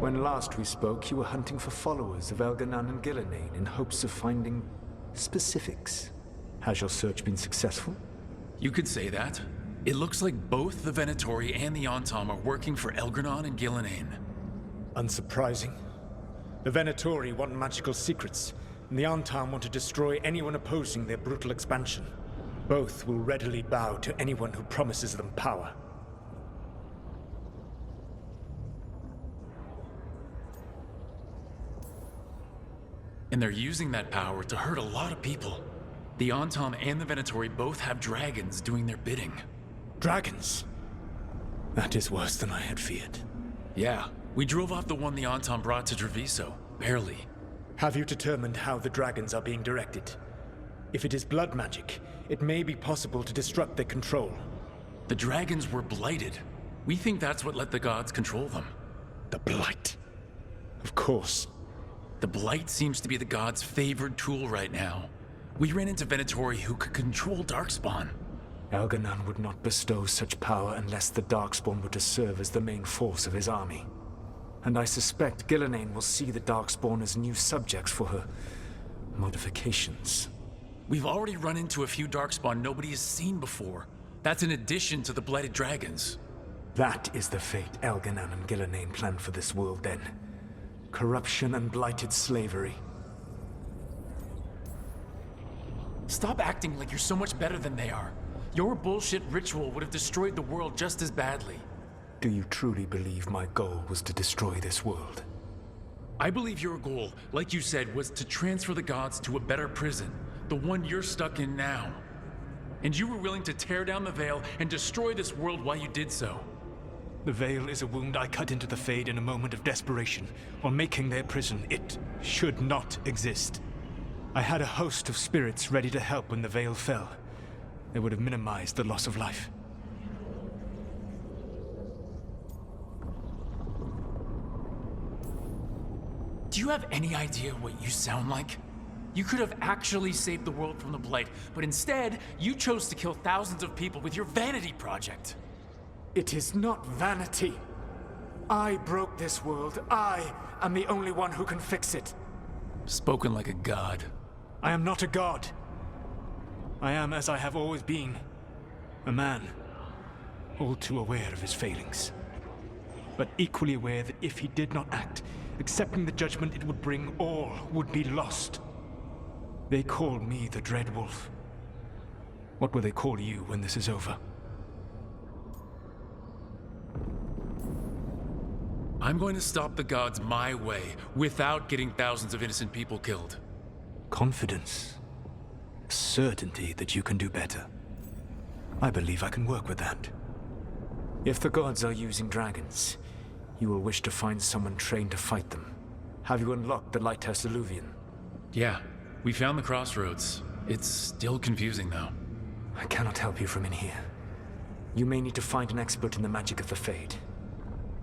When last we spoke, you were hunting for followers of Elganan and Gillenane in hopes of finding specifics. Has your search been successful? You could say that. It looks like both the Venatori and the Antom are working for Elganon and Gillenane. Unsurprising. The Venatori want magical secrets, and the Antom want to destroy anyone opposing their brutal expansion. Both will readily bow to anyone who promises them power. And they're using that power to hurt a lot of people. The Antom and the Venatori both have dragons doing their bidding. Dragons? That is worse than I had feared. Yeah, we drove off the one the Antom brought to Treviso. Barely. Have you determined how the dragons are being directed? If it is blood magic, it may be possible to disrupt their control. The dragons were blighted. We think that's what let the gods control them. The Blight. Of course. The Blight seems to be the gods' favored tool right now. We ran into Venatori who could control Darkspawn. Elganan would not bestow such power unless the Darkspawn were to serve as the main force of his army. And I suspect Gillenane will see the Darkspawn as new subjects for her modifications. We've already run into a few Darkspawn nobody has seen before. That's in addition to the Blighted Dragons. That is the fate Elganan and Gillenane planned for this world then. Corruption and blighted slavery. Stop acting like you're so much better than they are. Your bullshit ritual would have destroyed the world just as badly. Do you truly believe my goal was to destroy this world? I believe your goal, like you said, was to transfer the gods to a better prison. The one you're stuck in now. And you were willing to tear down the veil and destroy this world while you did so. The veil is a wound I cut into the Fade in a moment of desperation. While making their prison, it should not exist. I had a host of spirits ready to help when the veil fell. They would have minimized the loss of life. Do you have any idea what you sound like? You could have actually saved the world from the Blight, but instead, you chose to kill thousands of people with your vanity project. It is not vanity. I broke this world. I am the only one who can fix it. Spoken like a god. I am not a god. I am as I have always been. A man. All too aware of his failings. But equally aware that if he did not act, accepting the judgment it would bring, all would be lost. They call me the Dread Wolf. What will they call you when this is over? I'm going to stop the gods my way, without getting thousands of innocent people killed. Confidence. Certainty that you can do better. I believe I can work with that. If the gods are using dragons, you will wish to find someone trained to fight them. Have you unlocked the Lighthouse Illuvian? Yeah, we found the crossroads. It's still confusing though. I cannot help you from in here. You may need to find an expert in the magic of the Fade.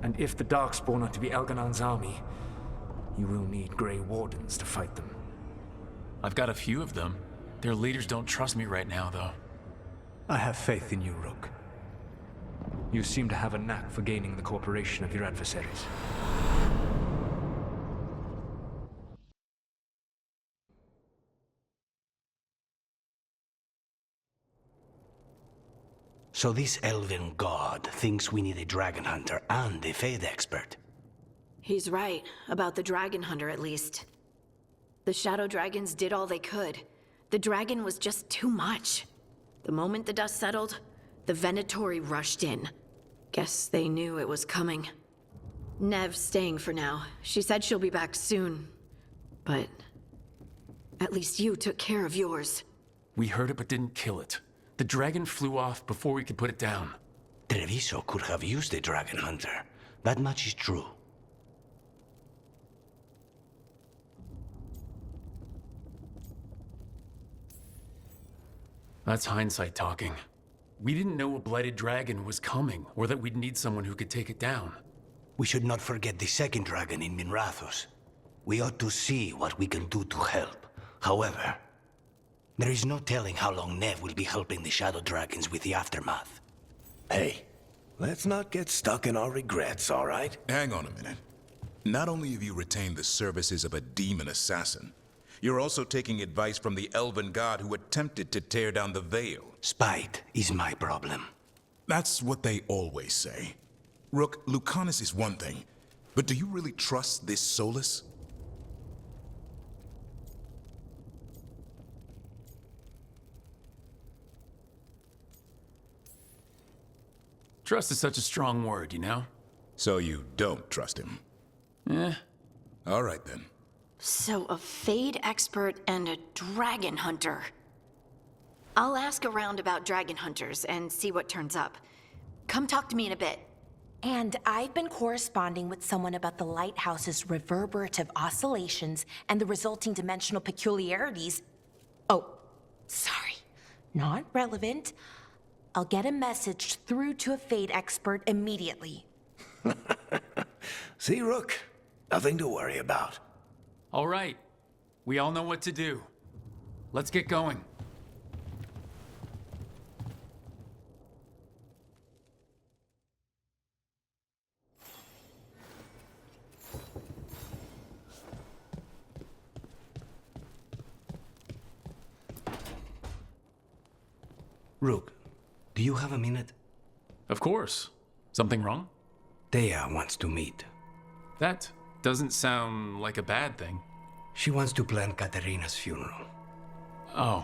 And if the Darkspawn are to be Elganan's army, you will need Grey Wardens to fight them. I've got a few of them. Their leaders don't trust me right now, though. I have faith in you, Rook. You seem to have a knack for gaining the cooperation of your adversaries. So this elven god thinks we need a dragon hunter and a Fade expert. He's right, about the dragon hunter at least. The shadow dragons did all they could. The dragon was just too much. The moment the dust settled, the Venatori rushed in. Guess they knew it was coming. Nev's staying for now. She said she'll be back soon. But at least you took care of yours. We heard it but didn't kill it. The dragon flew off before we could put it down. Treviso could have used a dragon hunter. That much is true. That's hindsight talking. We didn't know a blighted dragon was coming, or that we'd need someone who could take it down. We should not forget the second dragon in Minrathos. We ought to see what we can do to help. However, there is no telling how long Nev will be helping the Shadow Dragons with the aftermath. Hey, let's not get stuck in our regrets, all right? Hang on a minute. Not only have you retained the services of a demon assassin, you're also taking advice from the elven god who attempted to tear down the veil. Spite is my problem. That's what they always say. Rook, Lucanus is one thing, but do you really trust this Solus? Trust is such a strong word, you know? So you don't trust him? All right then. So a Fade expert and a dragon hunter. I'll ask around about dragon hunters and see what turns up. Come talk to me in a bit. And I've been corresponding with someone about the lighthouse's reverberative oscillations and the resulting dimensional peculiarities. Oh, sorry. Not relevant. I'll get a message through to a Fade expert immediately. See, Rook? Nothing to worry about. All right. We all know what to do. Let's get going. Rook, do you have a minute? Of course. Something wrong? Thea wants to meet. That doesn't sound like a bad thing. She wants to plan Katerina's funeral. Oh,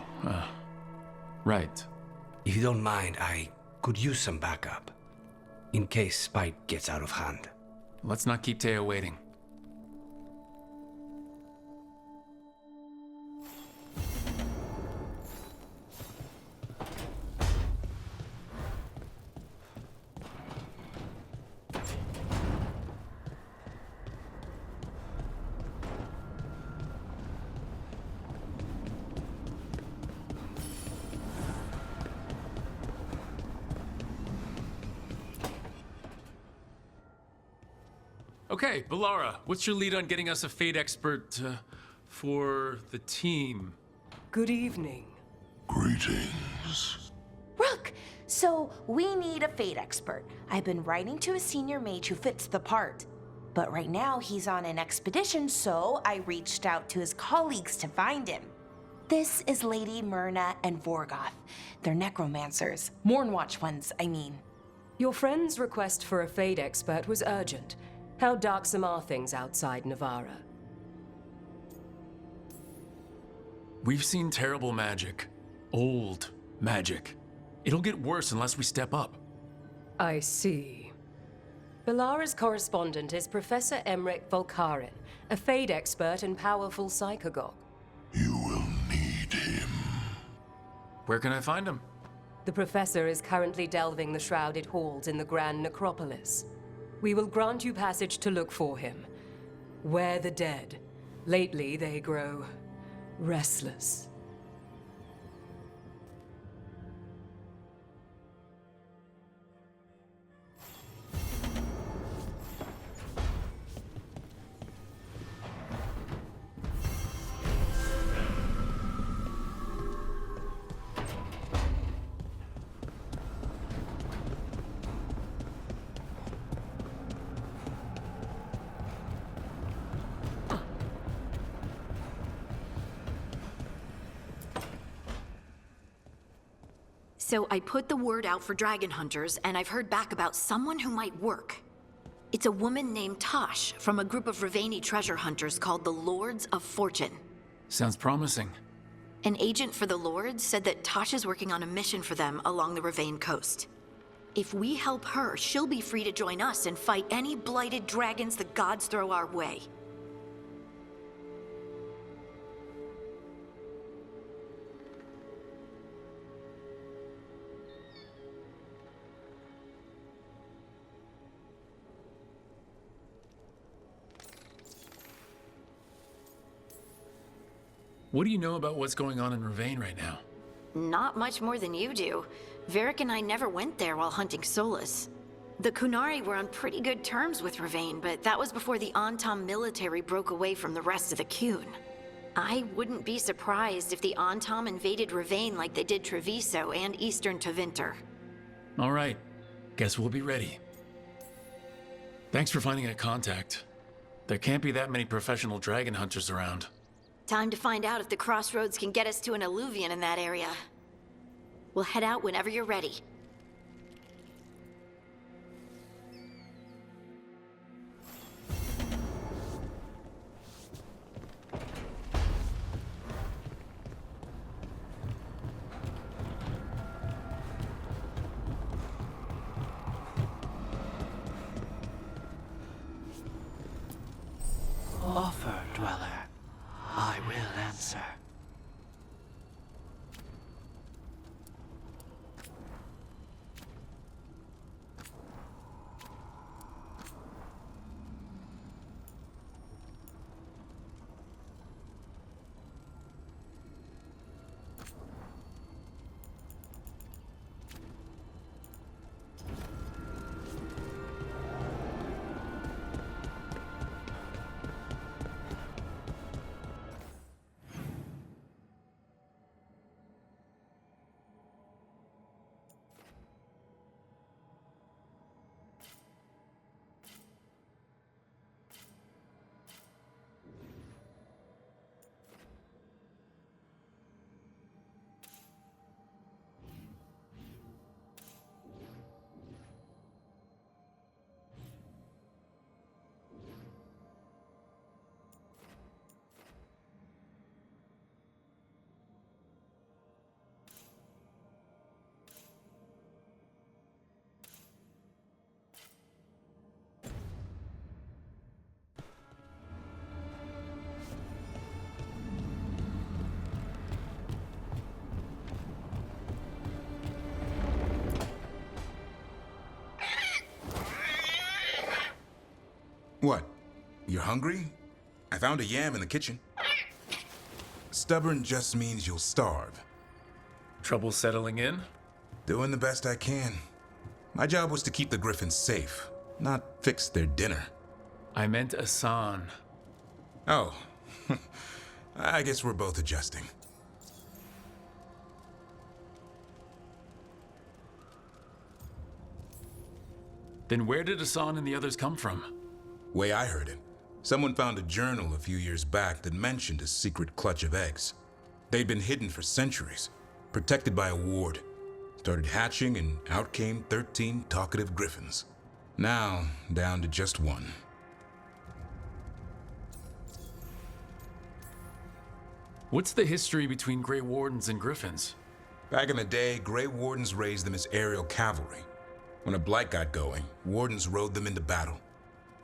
right. If you don't mind, I could use some backup. In case Spite gets out of hand. Let's not keep Teo waiting. Okay, Valara, what's your lead on getting us a Fade expert for the team? Good evening. Greetings. Rook, so we need a Fade expert. I've been writing to a senior mage who fits the part. But right now he's on an expedition, so I reached out to his colleagues to find him. This is Lady Myrna and Vorgoth. They're necromancers. Mournwatch ones, I mean. Your friend's request for a Fade expert was urgent. How darksome are things outside Navarra? We've seen terrible magic. Old magic. It'll get worse unless we step up. I see. Valara's correspondent is Professor Emmerich Volkaren, a Fade expert and powerful psychagogue. You will need him. Where can I find him? The professor is currently delving the shrouded halls in the Grand Necropolis. We will grant you passage to look for him. Where the dead. Lately they grow restless. So I put the word out for dragon hunters, and I've heard back about someone who might work. It's a woman named Tosh from a group of Ravani treasure hunters called the Lords of Fortune. Sounds promising. An agent for the Lords said that Tosh is working on a mission for them along the Ravane coast. If we help her, she'll be free to join us and fight any blighted dragons the gods throw our way. What do you know about what's going on in Ravane right now? Not much more than you do. Varric and I never went there while hunting Solus. The Kunari were on pretty good terms with Ravane, but that was before the Antam military broke away from the rest of the Qun. I wouldn't be surprised if the Antam invaded Ravane like they did Treviso and Eastern Tevinter. All right. Guess we'll be ready. Thanks for finding a contact. There can't be that many professional dragon hunters around. Time to find out if the crossroads can get us to an alluvion in that area. We'll head out whenever you're ready. Offer, dweller. I will answer. What? You're hungry? I found a yam in the kitchen. Stubborn just means you'll starve. Trouble settling in? Doing the best I can. My job was to keep the griffins safe, not fix their dinner. I meant Asan. Oh. I guess we're both adjusting. Then where did Asan and the others come from? Way I heard it, someone found a journal a few years back that mentioned a secret clutch of eggs. They'd been hidden for centuries, protected by a ward. Started hatching and out came 13 talkative griffins. Now, down to just one. What's the history between Grey Wardens and Griffins? Back in the day, Grey Wardens raised them as aerial cavalry. When a blight got going, Wardens rode them into battle.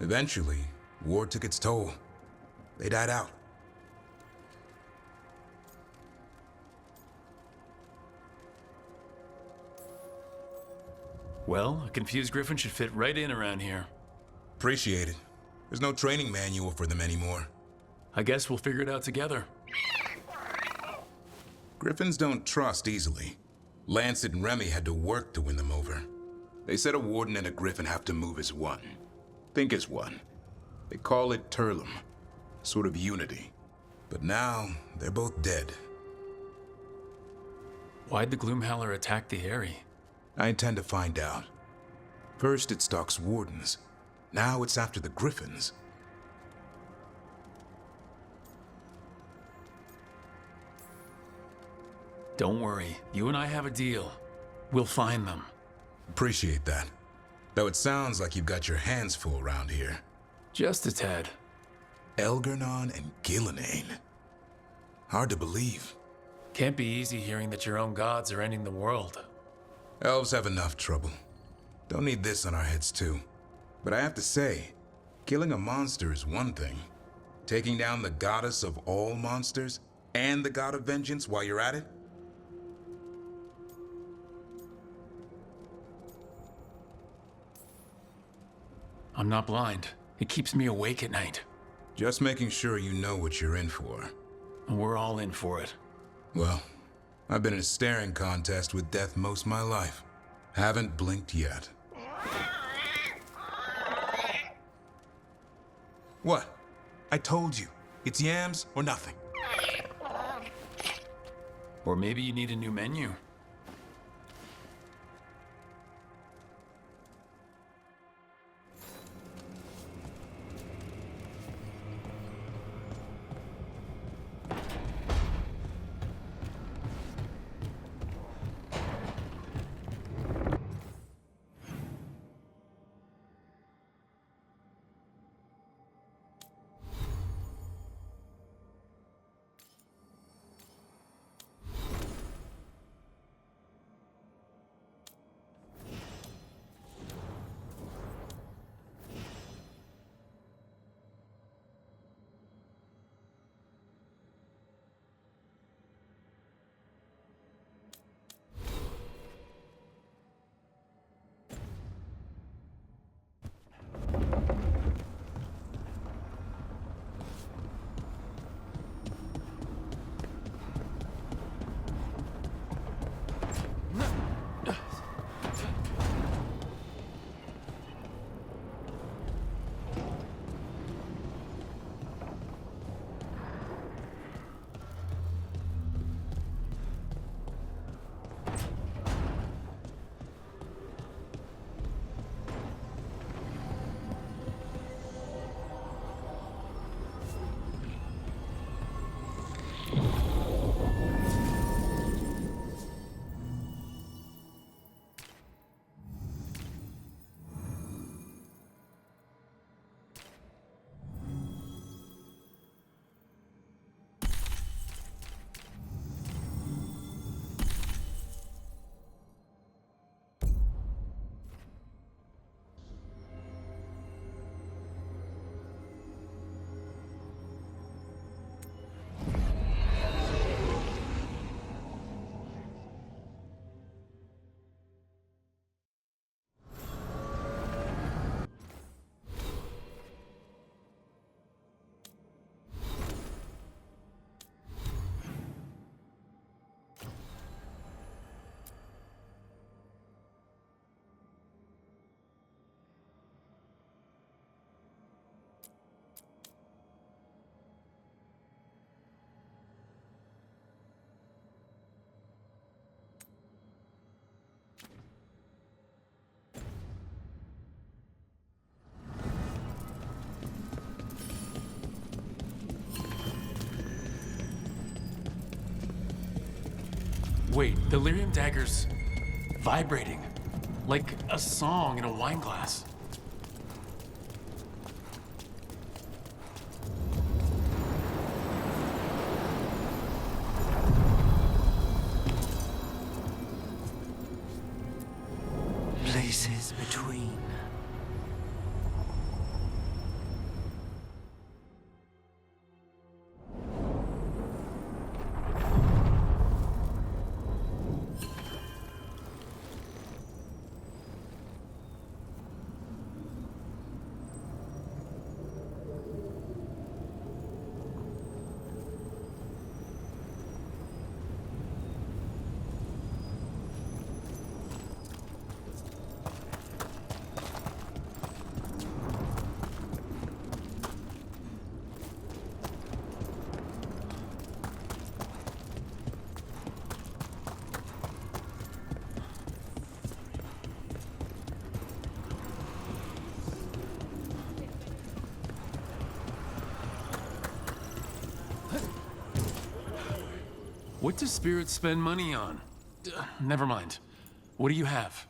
Eventually, war took its toll. They died out. Well, a confused griffin should fit right in around here. Appreciate it. There's no training manual for them anymore. I guess we'll figure it out together. Griffins don't trust easily. Lancet and Remy had to work to win them over. They said a warden and a griffin have to move as one. Think as one. They call it Turlum, sort of unity. But now, they're both dead. Why'd the Gloomhowler attack the Eyrie? I intend to find out. First it stalks wardens. Now it's after the griffins. Don't worry, you and I have a deal. We'll find them. Appreciate that. Though it sounds like you've got your hands full around here. Just a tad. Elgernon and Gillenane. Hard to believe. Can't be easy hearing that your own gods are ending the world. Elves have enough trouble. Don't need this on our heads too. But I have to say, killing a monster is one thing. Taking down the goddess of all monsters and the god of vengeance while you're at it? I'm not blind. It keeps me awake at night. Just making sure you know what you're in for. And we're all in for it. Well, I've been in a staring contest with death most of my life. Haven't blinked yet. What? I told you. It's yams or nothing. Or maybe you need a new menu. Wait, the lyrium dagger's vibrating. Like a song in a wine glass. Places between. What do spirits spend money on? Never mind. What do you have?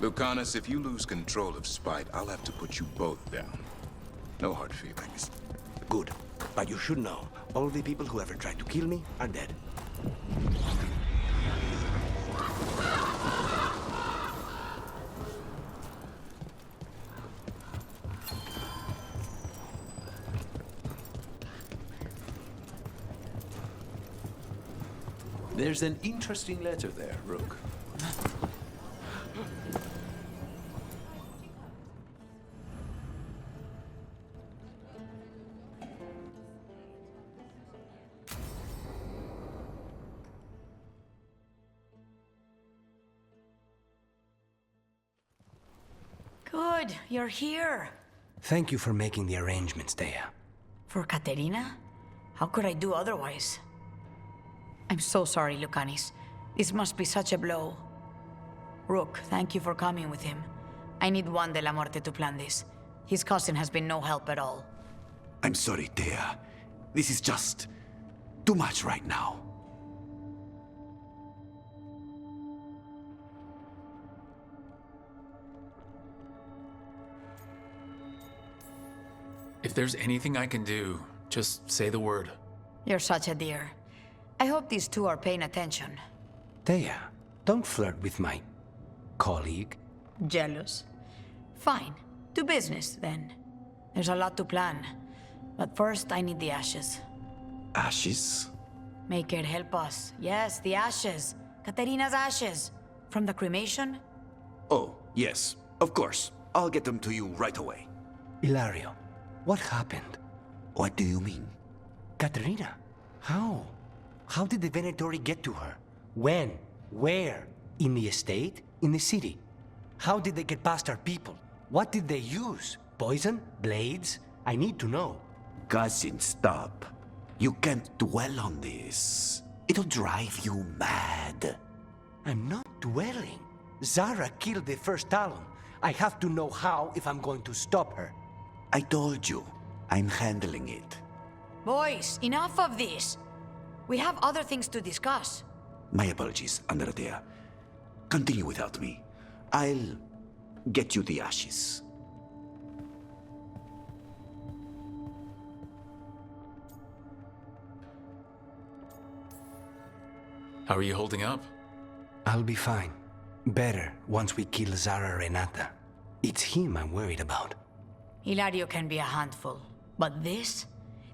Lucanus, if you lose control of Spite, I'll have to put you both down. No hard feelings. Good. But you should know, all the people who ever tried to kill me are dead. There's an interesting letter there, Rook. Good, you're here. Thank you for making the arrangements, Dea. For Katerina? How could I do otherwise? I'm so sorry, Lucanis. This must be such a blow. Rook, thank you for coming with him. I need Juan de la Muerte to plan this. His cousin has been no help at all. I'm sorry, Dea. This is just too much right now. If there's anything I can do, just say the word. You're such a dear. I hope these two are paying attention. Dea, don't flirt with my colleague. Jealous? Fine. To business, then. There's a lot to plan. But first, I need the ashes. Ashes? Make it help us. Yes, the ashes. Katerina's ashes. From the cremation? Oh, yes, of course. I'll get them to you right away. Ilario, what happened? What do you mean? Katerina, how? How did the Venatori get to her? When? Where? In the estate? In the city? How did they get past our people? What did they use? Poison? Blades? I need to know. Cousin, stop. You can't dwell on this. It'll drive you mad. I'm not dwelling. Zara killed the first Talon. I have to know how if I'm going to stop her. I told you, I'm handling it. Boys, enough of this. We have other things to discuss. My apologies, Andradea. Continue without me. I'll get you the ashes. How are you holding up? I'll be fine. Better once we kill Zara Renata. It's him I'm worried about. Hilario can be a handful. But this?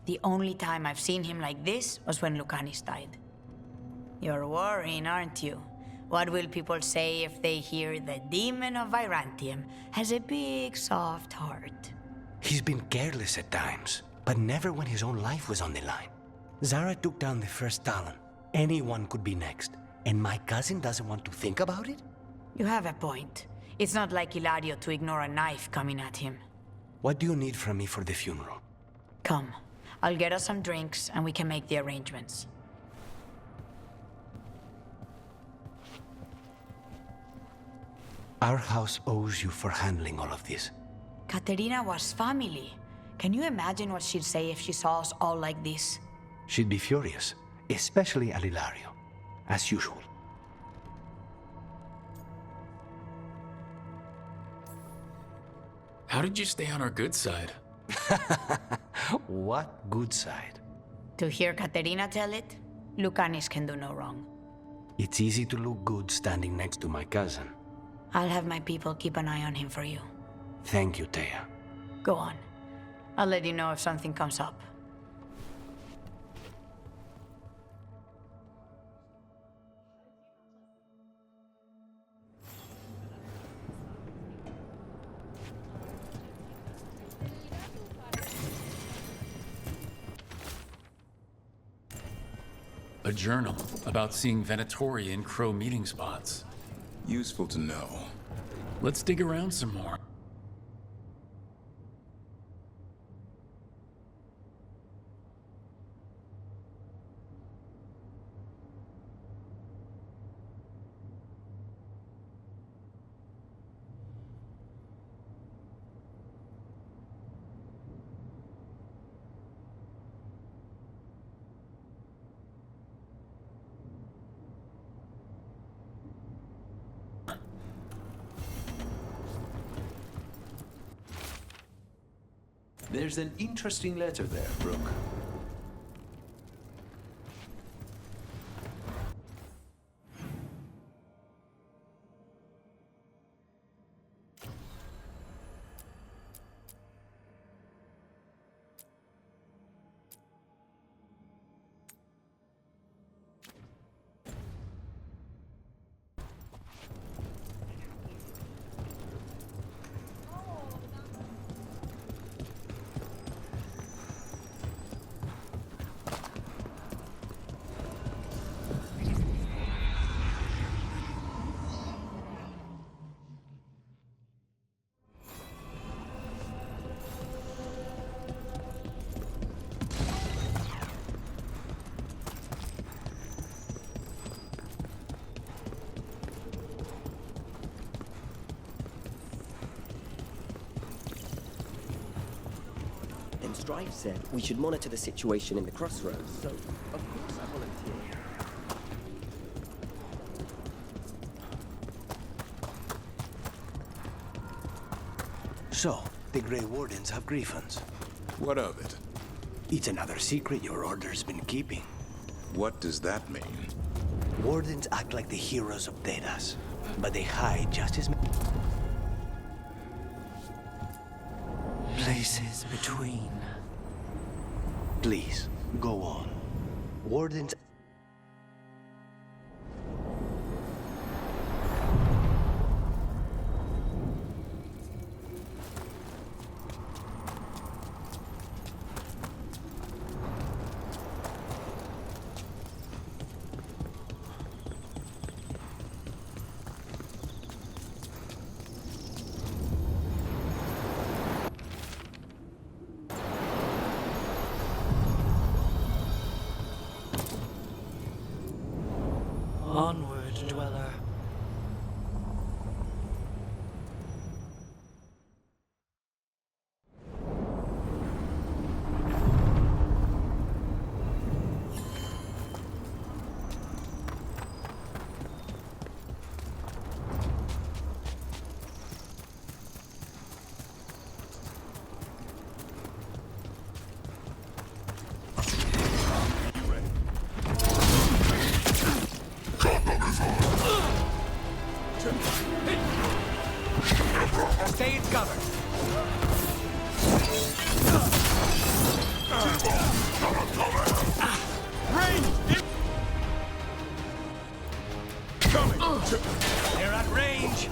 The only time I've seen him like this was when Lucanis died. You're worrying, aren't you? What will people say if they hear the demon of Virantium has a big, soft heart? He's been careless at times. but never when his own life was on the line. Zara took down the first Talon. Anyone could be next. And my cousin doesn't want to think about it? You have a point. It's not like Hilario to ignore a knife coming at him. What do you need from me for the funeral? Come. I'll get us some drinks and we can make the arrangements. Our house owes you for handling all of this. Caterina was family. Can you imagine what she'd say if she saw us all like this? She'd be furious, especially at Hilario, as usual. How did you stay on our good side? What good side? To hear Caterina tell it, Lucanis can do no wrong. It's easy to look good standing next to my cousin. I'll have my people keep an eye on him for you. Thank you, Thea. Go on. I'll let you know if something comes up. A journal about seeing Venatori in Crow meeting spots. Useful to know. Let's dig around some more. There's an interesting letter there, Brooke. Strife said we should monitor the situation in the crossroads, so of course I volunteered. So, the Grey Wardens have griffins. What of it? It's another secret your order's been keeping. What does that mean? Wardens act like the heroes of Thedas, but they hide just as many places between. Please, go on. Wardens... Onward, dweller. Stay covered. Range! Coming! They're at range.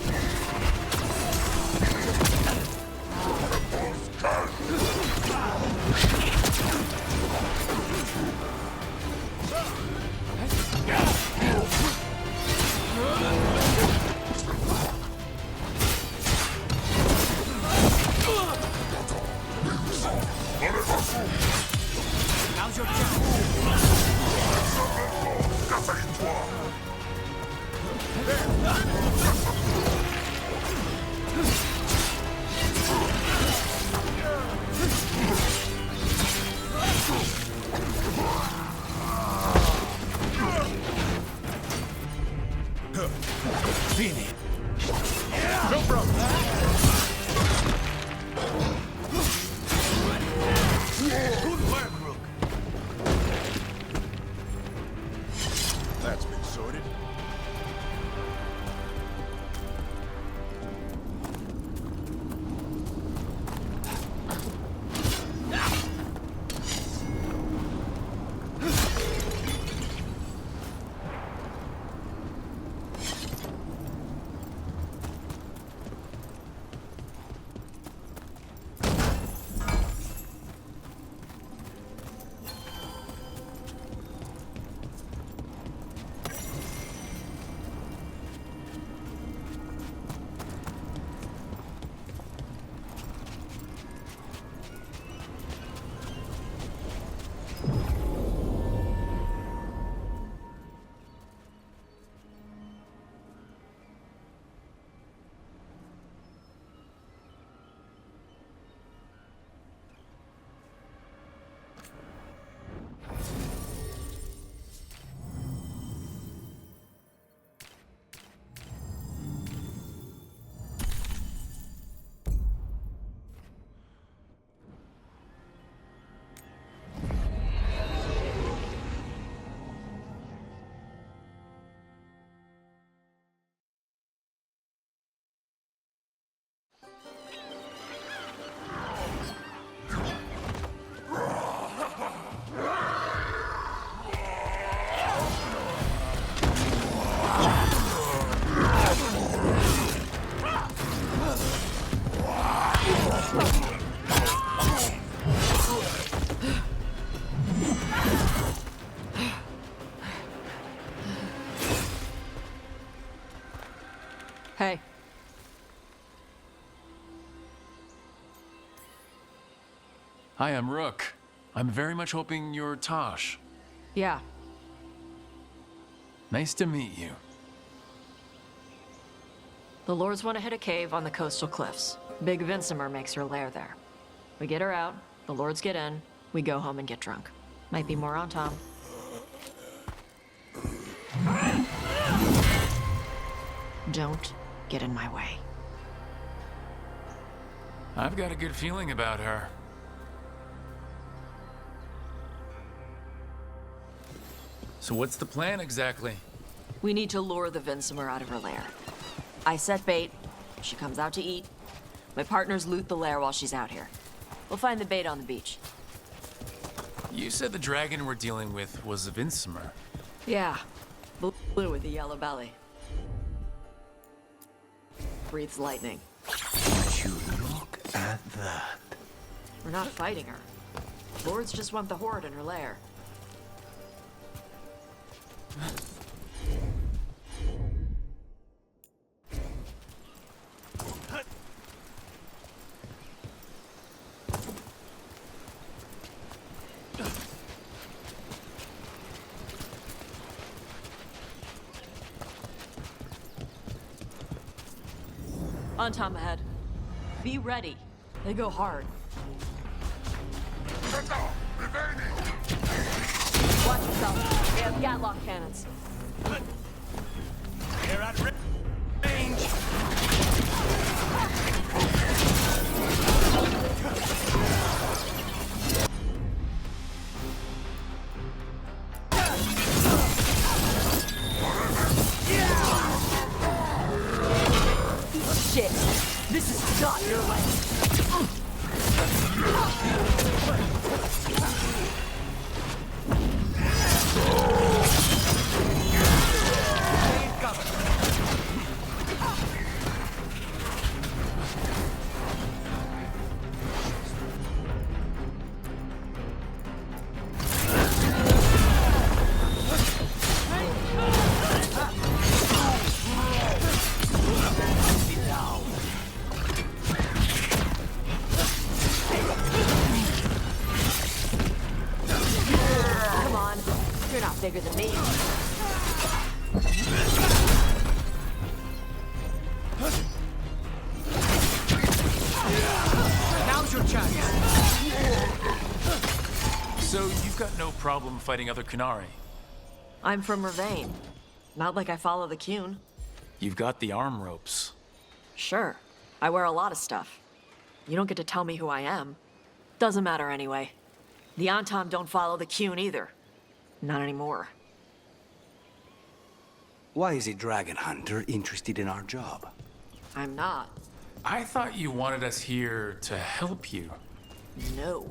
Now's your chance. Fini. Go, bro. Good work, Rook. That's been sorted. Hey. Hi, I'm Rook. I'm very much hoping you're Tosh. Yeah. Nice to meet you. The Lords want to hit a cave on the coastal cliffs. Big Vincimer makes her lair there. We get her out, the Lords get in, we go home and get drunk. Might be more on Tom. Don't get in my way. I've got a good feeling about her. So what's the plan exactly? We need to lure the Vincimer out of her lair. I set bait, she comes out to eat. My partners loot the lair while she's out here. We'll find the bait on the beach. You said the dragon we're dealing with was a Vincimer. Yeah, blue with a yellow belly. Breathes lightning. You look at that. We're not fighting her. Lords just want the horde in her lair. On Tom ahead. Be ready. They go hard. Watch yourself. They have Gatlock cannons. They're at range. Shit. This is not your way. with me. Now's your chance. So you've got no problem fighting other Qunari? I'm from Ravane. Not like I follow the Qun. You've got the arm ropes. Sure. I wear a lot of stuff. You don't get to tell me who I am. Doesn't matter anyway. The Antam don't follow the Qun either. Not anymore. Why is a dragon hunter interested in our job? I'm not. I thought you wanted us here to help you. No.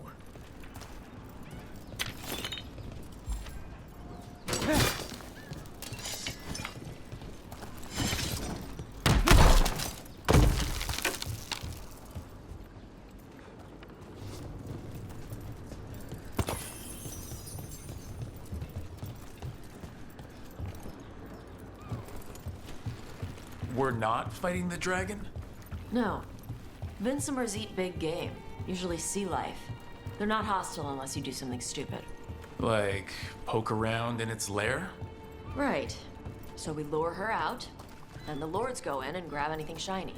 We're not fighting the dragon? No. Vincimers eat big game, usually sea life. They're not hostile unless you do something stupid. Like, poke around in its lair? Right. So we lure her out, then the lords go in and grab anything shiny.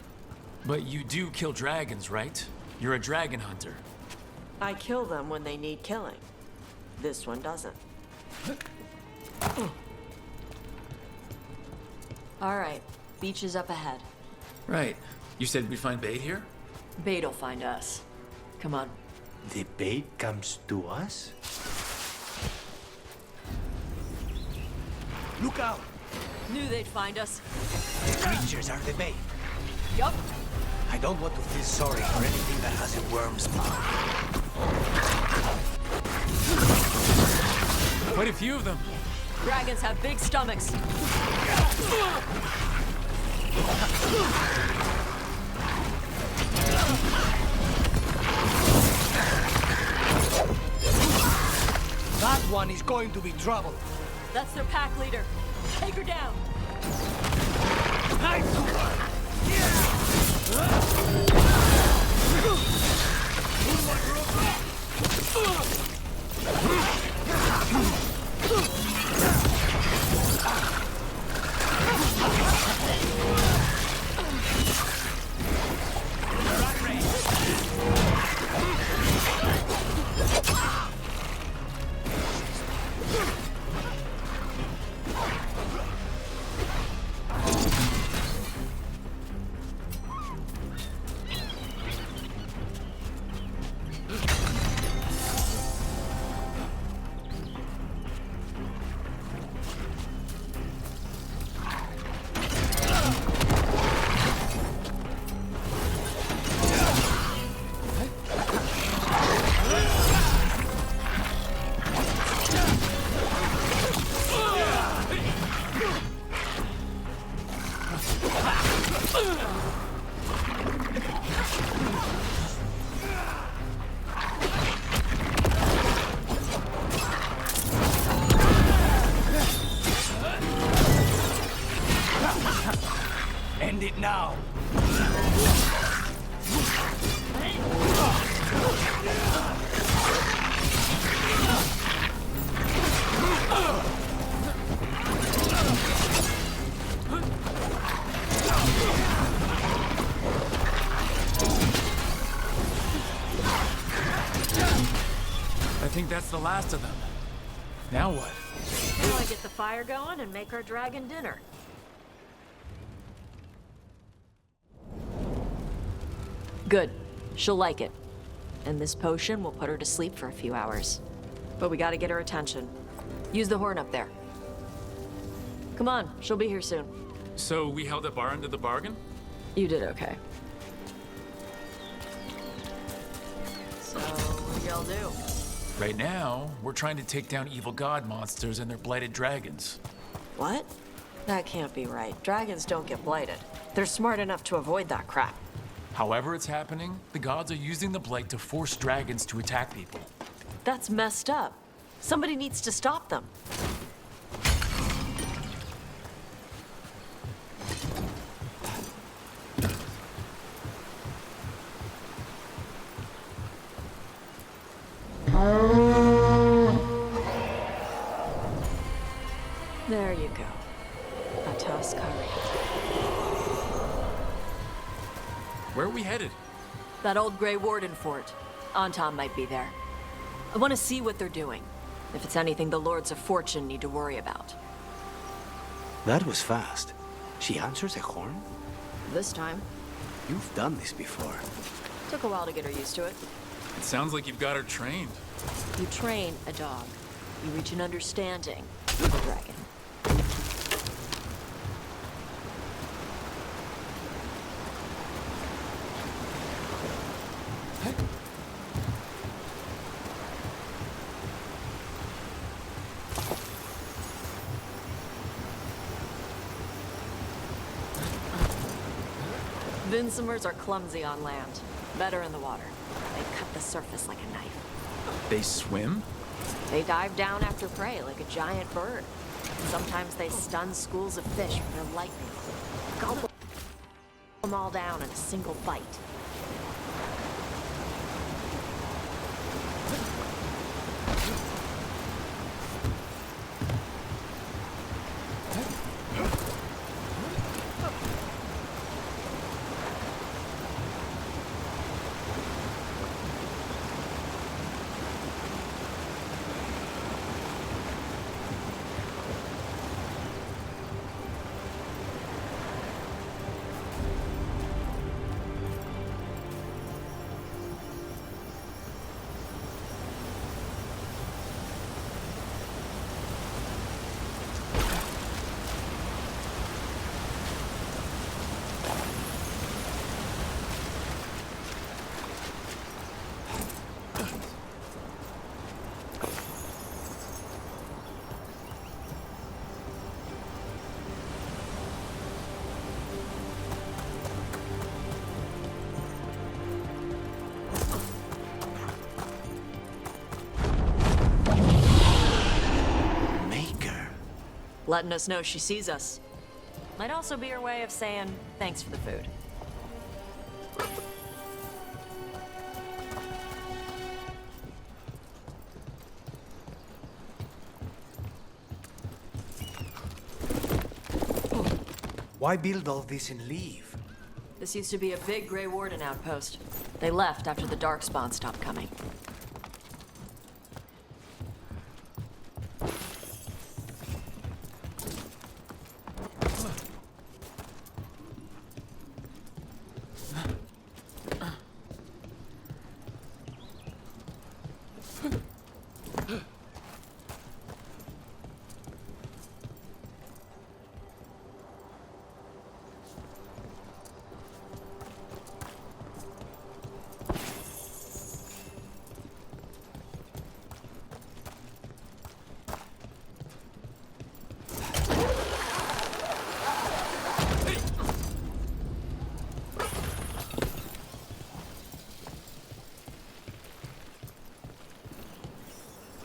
But you do kill dragons, right? You're a dragon hunter. I kill them when they need killing. This one doesn't. All right, beach is up ahead. Right. You said we'd find bait here? Bait'll find us. Come on. The bait comes to us? Look out! Knew they'd find us. The creatures are the bait. Yup. I don't want to feel sorry for anything that has a worm's mouth. Quite a few of them. Dragons have big stomachs. That one is going to be trouble. That's their pack leader. Take her down. End it now. I think that's the last of them. Now what? Now I get the fire going and make our dragon dinner. Good. She'll like it. And this potion will put her to sleep for a few hours. But we gotta get her attention. Use the horn up there. Come on, she'll be here soon. So we held up our end of the bargain? You did okay. So, what do y'all do? Right now, we're trying to take down evil god monsters and their blighted dragons. What? That can't be right. Dragons don't get blighted. They're smart enough to avoid that crap. However it's happening, the gods are using the blight to force dragons to attack people. That's messed up. Somebody needs to stop them. There you go. Atas Karit. Where are we headed? That old Grey Warden fort. Anton might be there. I want to see what they're doing. If it's anything the Lords of Fortune need to worry about. That was fast. She answers a horn? This time. You've done this before. Took a while to get her used to it. It sounds like you've got her trained. You train a dog. You reach an understanding with a dragon. Vinsomers are clumsy on land, better in the water. They cut the surface like a knife. They swim? They dive down after prey like a giant bird. Sometimes they stun schools of fish with their lightning. Gobble them all down in a single bite. Letting us know she sees us. Might also be her way of saying thanks for the food. Why build all this and leave? This used to be a big Grey Warden outpost. They left after the Darkspawn stopped coming.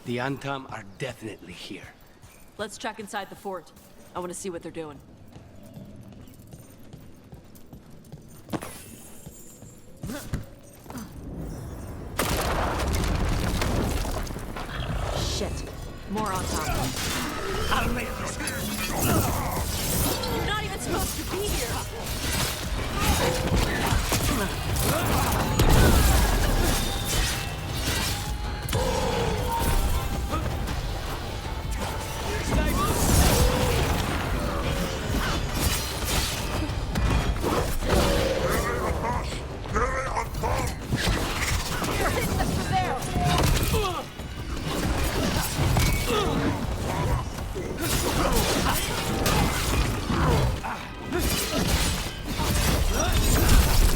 The Antam are definitely here. Let's check inside the fort. I want to see what they're doing. Shit. More on top. I'll make this. You're not even supposed to be here!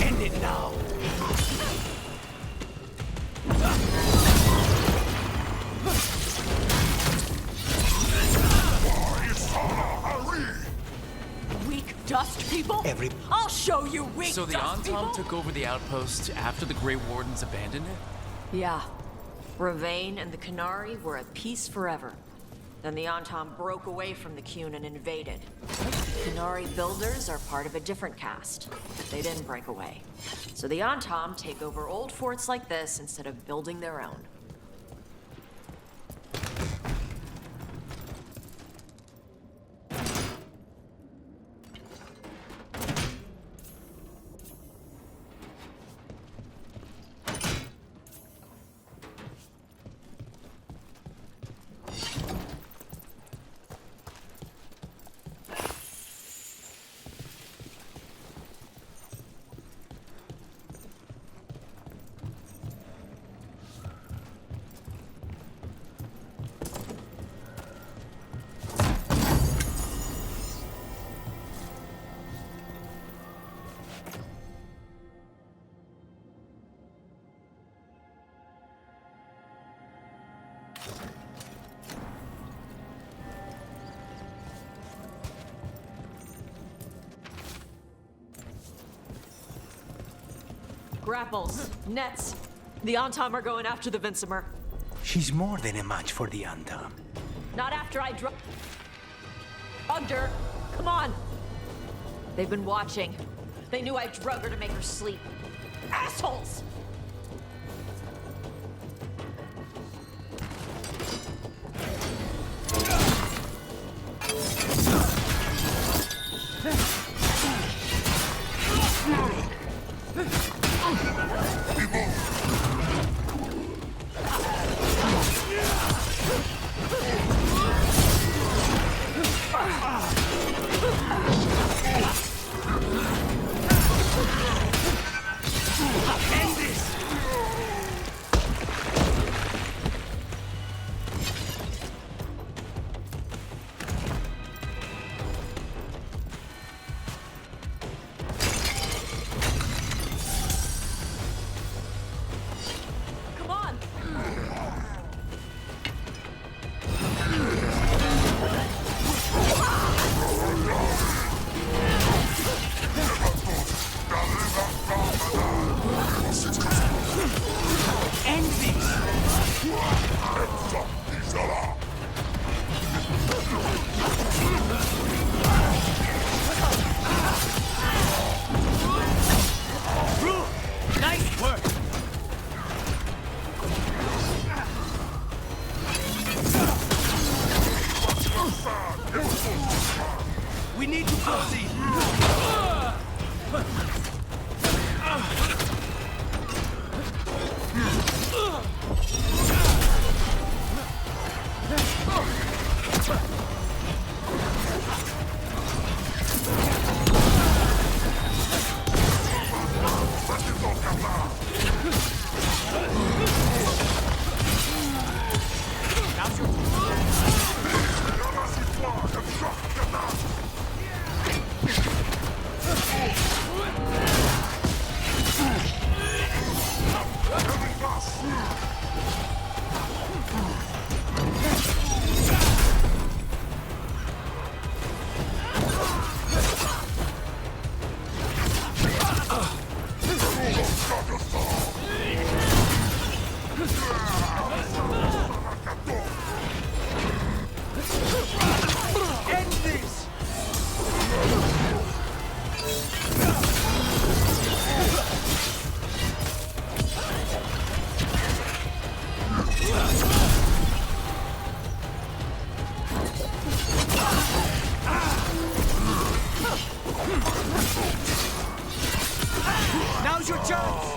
End it now. Weak dust people? I'll show you weak So the dust people! Antom took over the outpost after the Grey Wardens abandoned it? Yeah. Ravane and the Canary were at peace forever. Then the Antom broke away from the Qun and invaded. The Canary builders are part of a different caste, but they didn't break away. So the Antom take over old forts like this instead of building their own. Grapples, nets. The Antam are going after the Vincimer. She's more than a match for the Antam. Not after I drugged her. Come on. They've been watching. They knew I drug her to make her sleep. Assholes! We need to proceed. Now's your chance!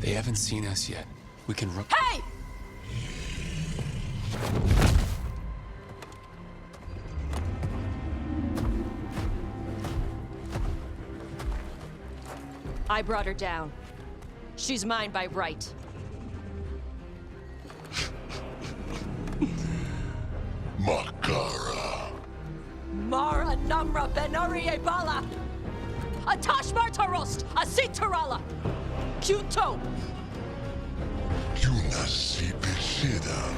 They haven't seen us yet. We can run. Hey! I brought her down. She's mine by right. Makara. Mara Namra Benori Bala! Atash Martarost! Asitarala! Kyuto! Yunasi Beshidan.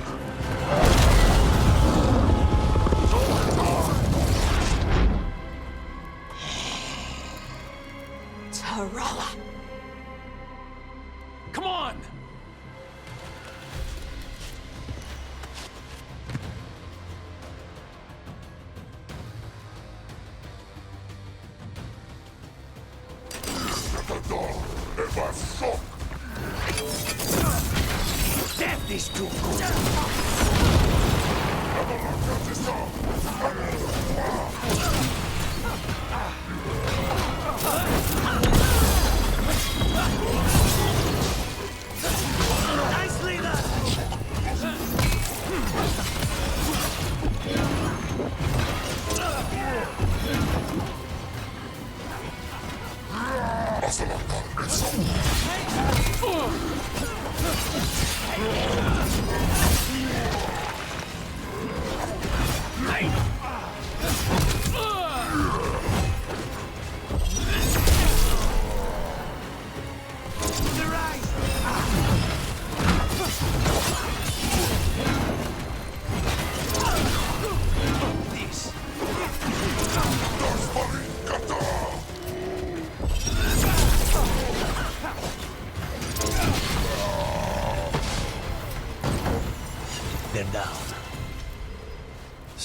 Tarala! Come on! Death is too good.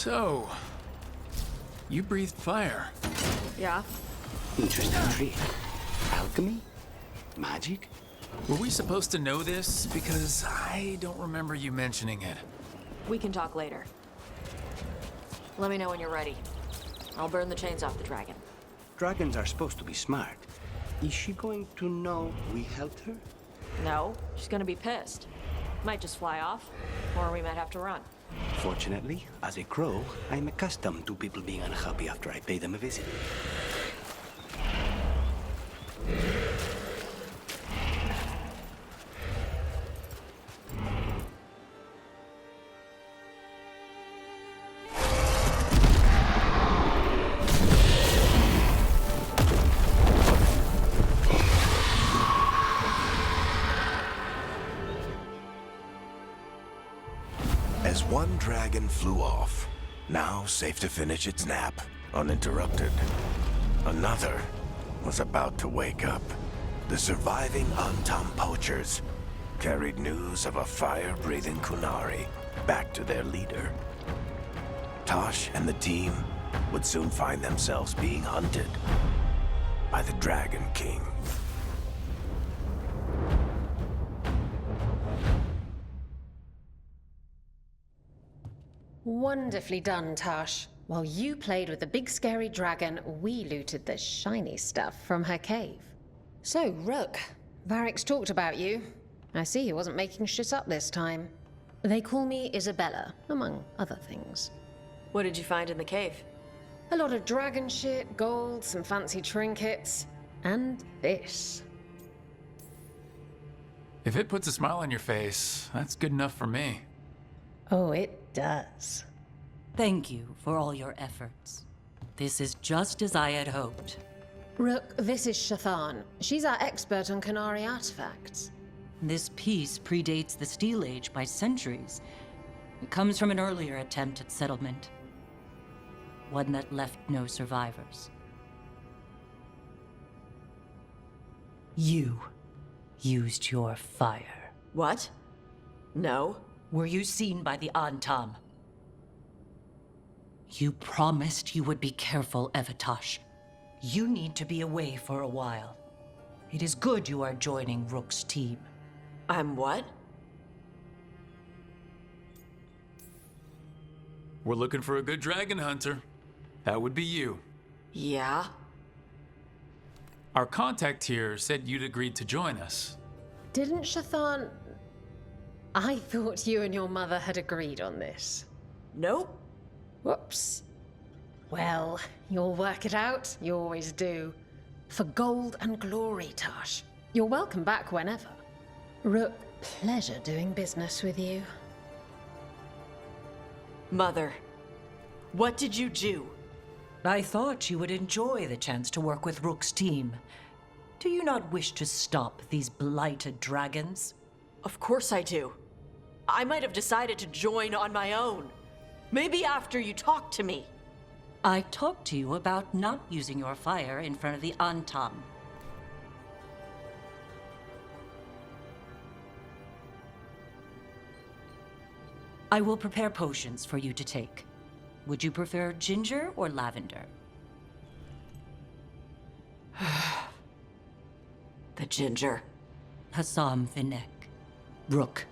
So, you breathed fire. Yeah? Interesting tree. Alchemy? Magic? Were we supposed to know this? Because I don't remember you mentioning it. We can talk later. Let me know when you're ready. I'll burn the chains off the dragon. Dragons are supposed to be smart. Is she going to know we helped her? No, she's gonna be pissed. Might just fly off, or we might have to run. Fortunately, as a crow, I'm accustomed to people being unhappy after I pay them a visit. As one dragon flew off, now safe to finish its nap, uninterrupted, another was about to wake up. The surviving Antam poachers carried news of a fire-breathing Kunari back to their leader. Tosh and the team would soon find themselves being hunted by the Dragon King. Wonderfully done, Tash. While you played with the big scary dragon, we looted the shiny stuff from her cave. So, Rook, Varric's talked about you. I see he wasn't making shit up this time. They call me Isabella, among other things. What did you find in the cave? A lot of dragon shit, gold, some fancy trinkets, and this. If it puts a smile on your face, that's good enough for me. Oh, it does. Thank you for all your efforts. This is just as I had hoped. Rook, this is Shathan. She's our expert on Kunari artifacts. This piece predates the Steel Age by centuries. It comes from an earlier attempt at settlement. One that left no survivors. You used your fire. What? No. Were you seen by the Antam? You promised you would be careful, Evatosh. You need to be away for a while. It is good you are joining Rook's team. I'm what? We're looking for a good dragon hunter. That would be you. Yeah? Our contact here said you'd agreed to join us. Didn't Shathan... I thought you and your mother had agreed on this. Nope. Whoops. Well, you'll work it out. You always do. For gold and glory, Tash. You're welcome back whenever. Rook, pleasure doing business with you. Mother, what did you do? I thought you would enjoy the chance to work with Rook's team. Do you not wish to stop these blighted dragons? Of course I do. I might have decided to join on my own. Maybe after you talked to me. I talked to you about not using your fire in front of the Antam. I will prepare potions for you to take. Would you prefer ginger or lavender? The ginger. Hassam Vinek. Rook,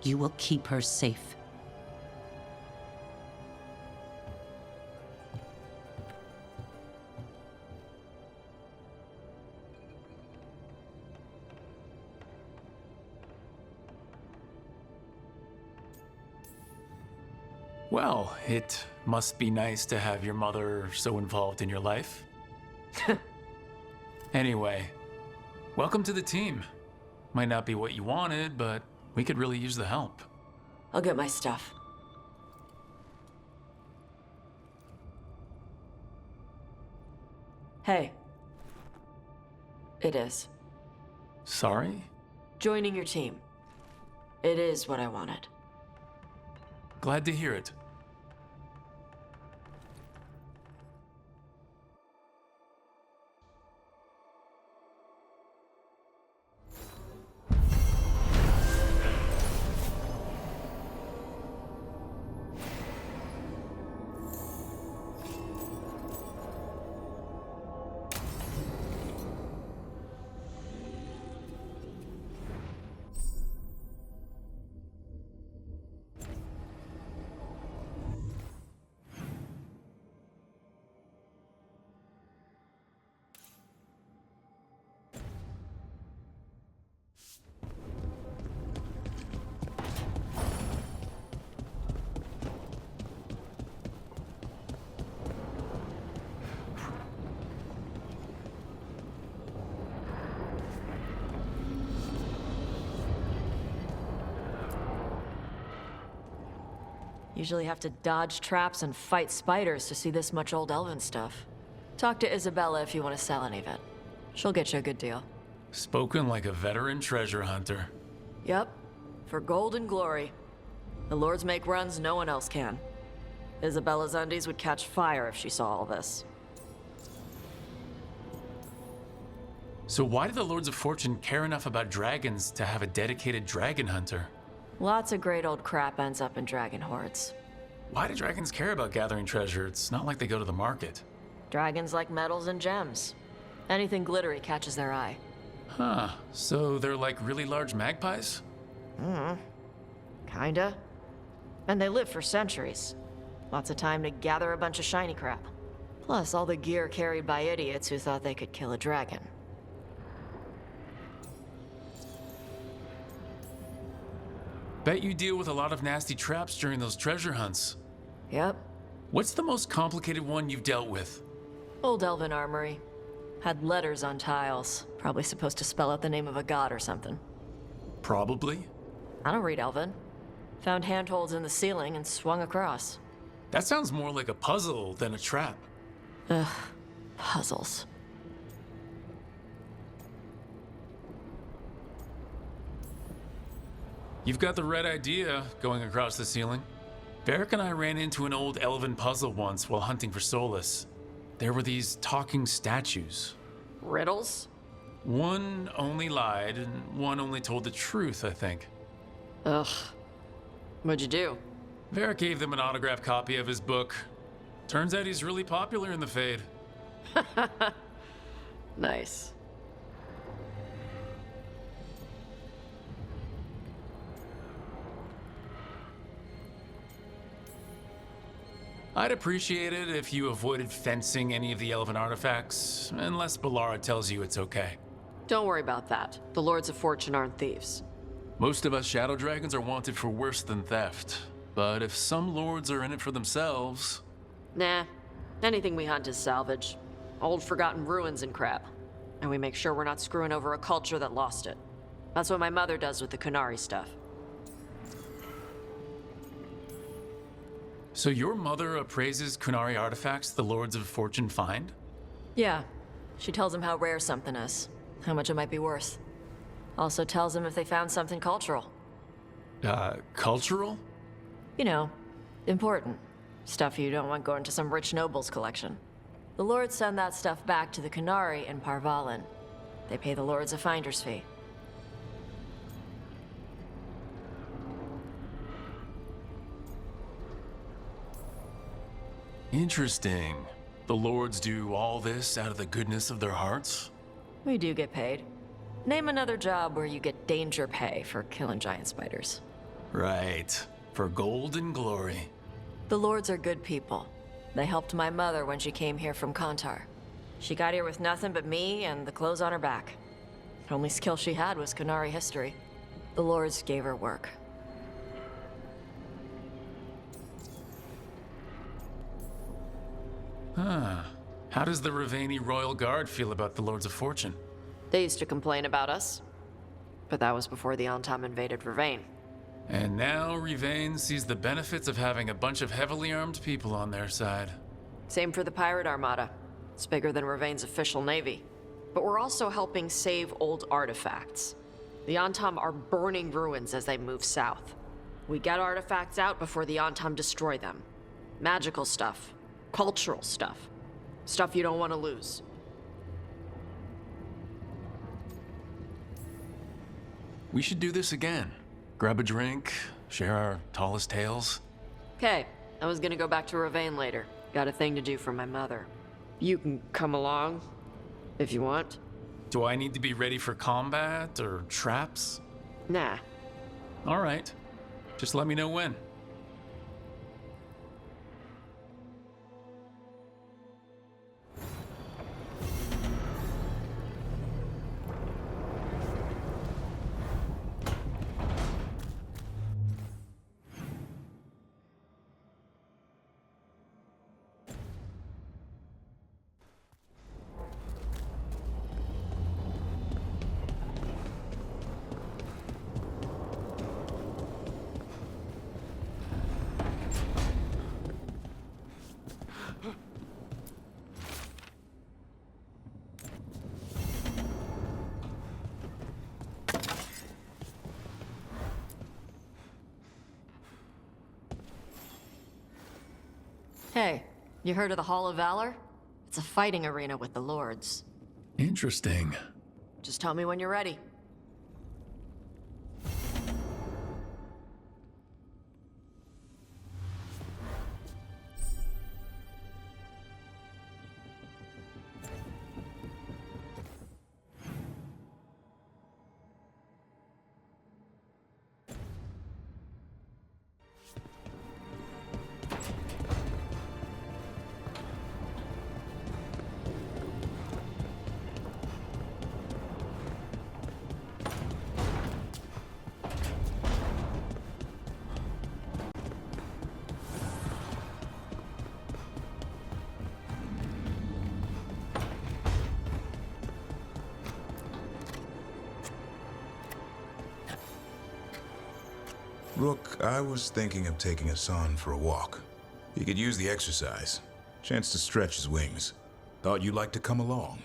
you will keep her safe. Well, it must be nice to have your mother so involved in your life. Anyway, welcome to the team. Might not be what you wanted, but we could really use the help. I'll get my stuff. Hey. It is. Sorry? Joining your team. It is what I wanted. Glad to hear it. Usually have to dodge traps and fight spiders to see this much old elven stuff. Talk to Isabella if you want to sell any of it. She'll get you a good deal. Spoken like a veteran treasure hunter. Yep, for gold and glory. The lords make runs no one else can. Isabella's undies would catch fire if she saw all this. So why do the Lords of Fortune care enough about dragons to have a dedicated dragon hunter? Lots of great old crap ends up in dragon hordes. Why do dragons care about gathering treasure? It's not like they go to the market. Dragons like metals and gems. Anything glittery catches their eye. Huh, so they're like really large magpies? Kinda. And they live for centuries. Lots of time to gather a bunch of shiny crap. Plus all the gear carried by idiots who thought they could kill a dragon. Bet you deal with a lot of nasty traps during those treasure hunts. Yep. What's the most complicated one you've dealt with? Old elven armory. Had letters on tiles. Probably supposed to spell out the name of a god or something. Probably. I don't read elven. Found handholds in the ceiling and swung across. That sounds more like a puzzle than a trap. Ugh, puzzles. You've got the right idea, going across the ceiling. Varric and I ran into an old elven puzzle once while hunting for Solus. There were these talking statues. Riddles? One only lied, and one only told the truth, I think. Ugh. What'd you do? Varric gave them an autographed copy of his book. Turns out he's really popular in the Fade. Nice. I'd appreciate it if you avoided fencing any of the elven artifacts, unless Ballara tells you it's okay. Don't worry about that. The Lords of Fortune aren't thieves. Most of us Shadow Dragons are wanted for worse than theft. But if some lords are in it for themselves... Nah. Anything we hunt is salvage. Old forgotten ruins and crap. And we make sure we're not screwing over a culture that lost it. That's what my mother does with the Kunari stuff. So your mother appraises Kunari artifacts the Lords of Fortune find? Yeah. She tells them how rare something is. How much it might be worth. Also tells them if they found something cultural. Cultural? You know, important. Stuff you don't want going to some rich noble's collection. The lords send that stuff back to the Kunari in Parvalin. They pay the lords a finder's fee. Interesting. The lords do all this out of the goodness of their hearts? We do get paid. Name another job where you get danger pay for killing giant spiders. Right. For gold and glory. The lords are good people. They helped my mother when she came here from Kantar. She got here with nothing but me and the clothes on her back. The only skill she had was Kunari history. The lords gave her work. Huh. How does the Ravani Royal Guard feel about the Lords of Fortune? They used to complain about us. But that was before the Antam invaded Ravane. And now Rivane sees the benefits of having a bunch of heavily armed people on their side. Same for the Pirate Armada. It's bigger than Ravane's official navy. But we're also helping save old artifacts. The Antam are burning ruins as they move south. We get artifacts out before the Antam destroy them. Magical stuff. Cultural stuff. Stuff you don't want to lose. We should do this again. Grab a drink, share our tallest tales. Okay, I was gonna go back to Ravane later. Got a thing to do for my mother. You can come along, if you want. Do I need to be ready for combat or traps? Nah. All right. Just let me know when. Hey, you heard of the Hall of Valor? It's a fighting arena with the Lords. Interesting. Just tell me when you're ready. Rook, I was thinking of taking Hassan for a walk. He could use the exercise. Chance to stretch his wings. Thought you'd like to come along.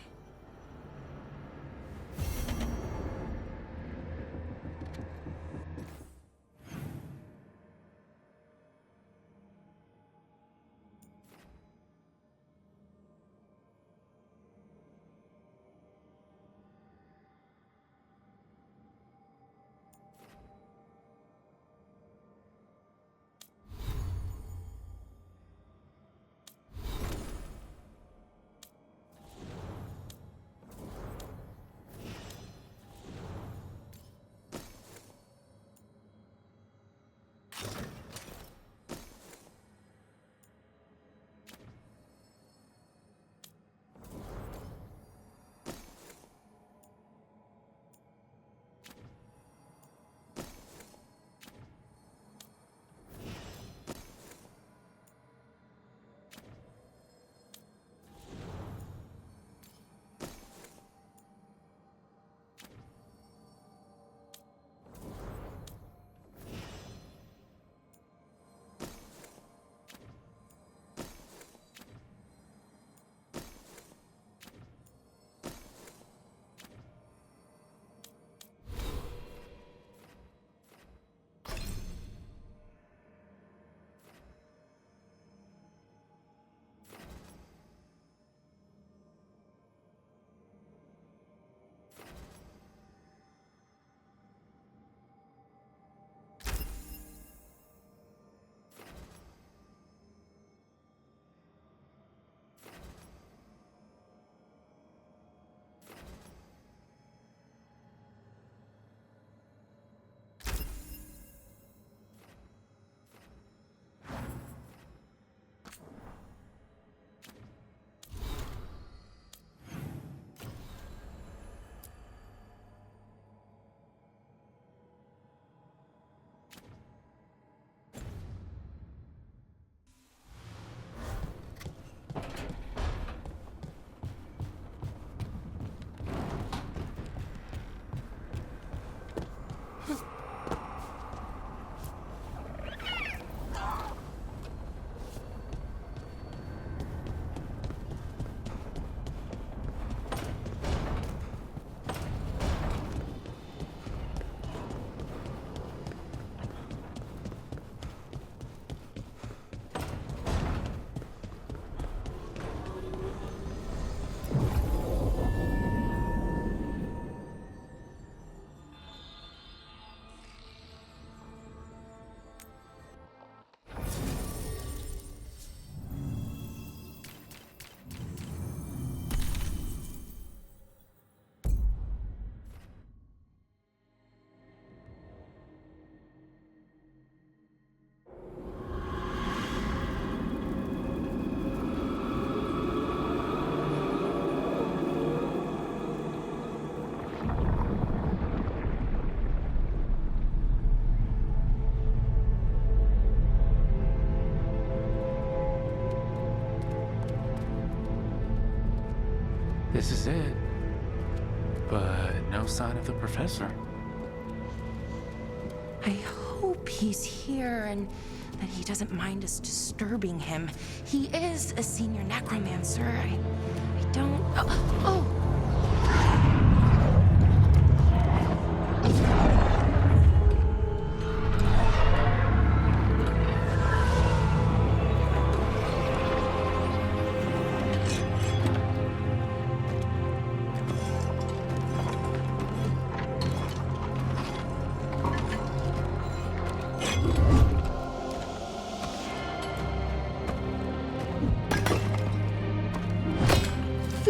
This is it. But no sign of the professor. I hope he's here and that he doesn't mind us disturbing him. He is a senior necromancer. I don't... Oh!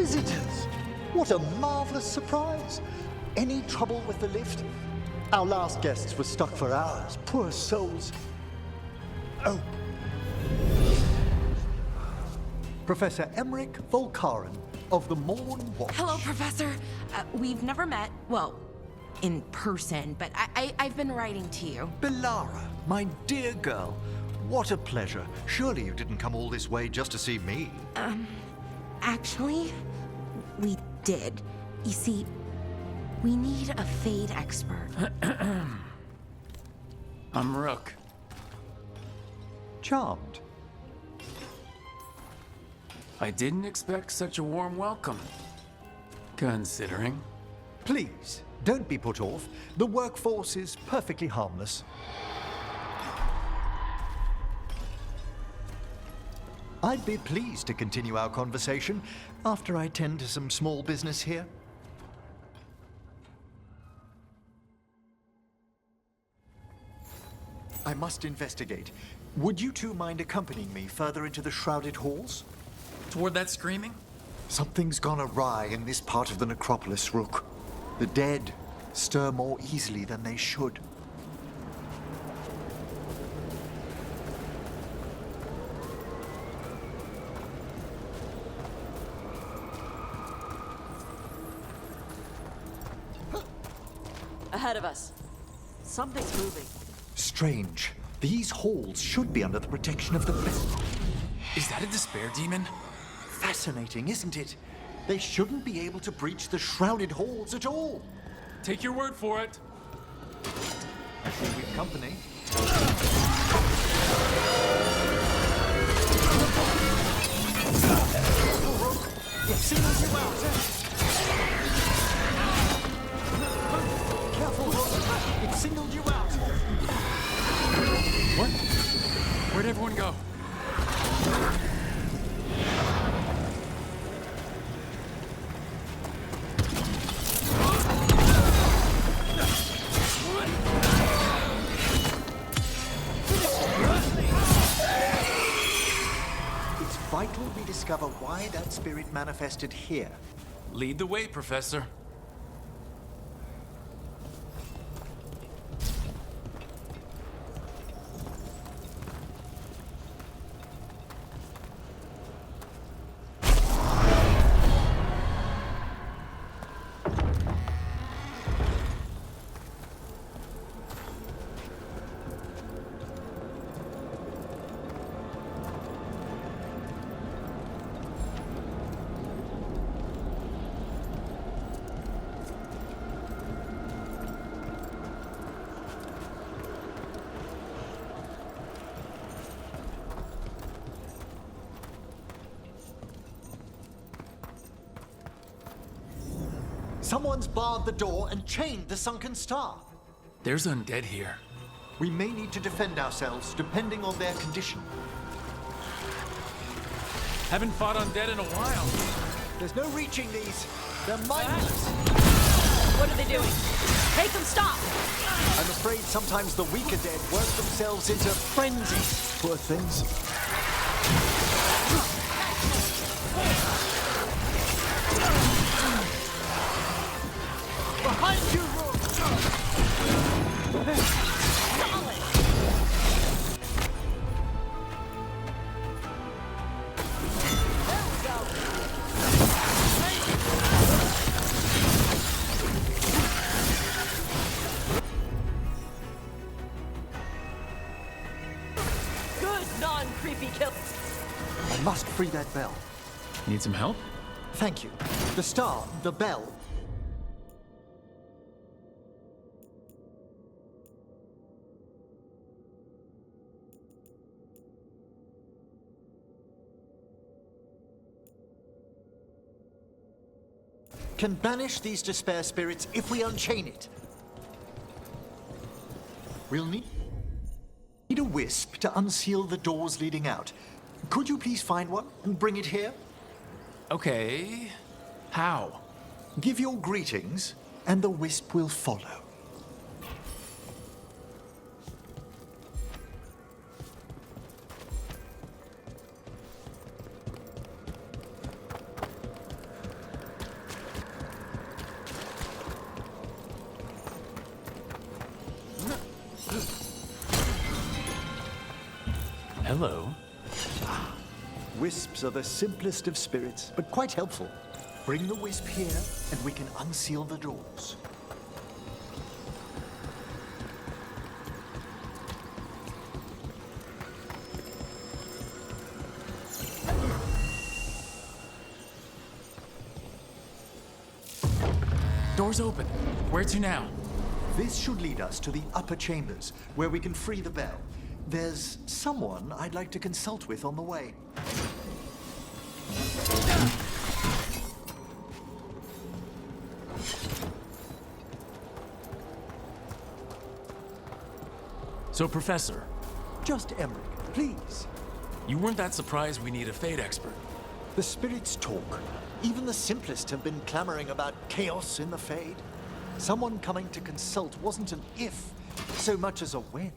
Visitors! What a marvelous surprise! Any trouble with the lift? Our last guests were stuck for hours. Poor souls. Oh. Professor Emmerich Volkaren of the Morn Watch. Hello, Professor. We've never met, well, in person, but I've been writing to you. Belara, my dear girl. What a pleasure. Surely you didn't come all this way just to see me. Actually, we did. You see, we need a Fade expert. I'm Rook. Charmed. I didn't expect such a warm welcome. Considering. Please, don't be put off. The workforce is perfectly harmless. I'd be pleased to continue our conversation after I tend to some small business here. I must investigate. Would you two mind accompanying me further into the shrouded halls? Toward that screaming? Something's gone awry in this part of the necropolis, Rook. The dead stir more easily than they should. Ahead of us. Something's moving. Strange. These halls should be under the protection of the bell. Is that a despair demon? Fascinating, isn't it? They shouldn't be able to breach the shrouded halls at all. Take your word for it. I think we've company. It singles you out. Careful, Rook. It singled you out. What? Where'd everyone go? It's vital we discover why that spirit manifested here. Lead the way, Professor. Someone's barred the door and chained the sunken star. There's undead here. We may need to defend ourselves, depending on their condition. Haven't fought undead in a while. There's no reaching these. They're mindless. What are they doing? Make them stop! I'm afraid sometimes the weaker dead work themselves into frenzies. Poor things. Behind you, Rook! Good non-creepy kills. I must free that bell. Need some help? Thank you. The star, the bell. Can banish these despair spirits if we unchain it. We'll need a wisp to unseal the doors leading out. Could you please find one and bring it here? Okay. How? Give your greetings, and the wisp will follow. Hello. Wisps are the simplest of spirits, but quite helpful. Bring the wisp here, and we can unseal the doors. Door's open. Where to now? This should lead us to the upper chambers, where we can free the bell. There's someone I'd like to consult with on the way. So, Professor. Just Emmerich, please. You weren't that surprised we need a Fate expert. The spirits talk. Even the simplest have been clamoring about chaos in the Fade. Someone coming to consult wasn't an if, so much as a when.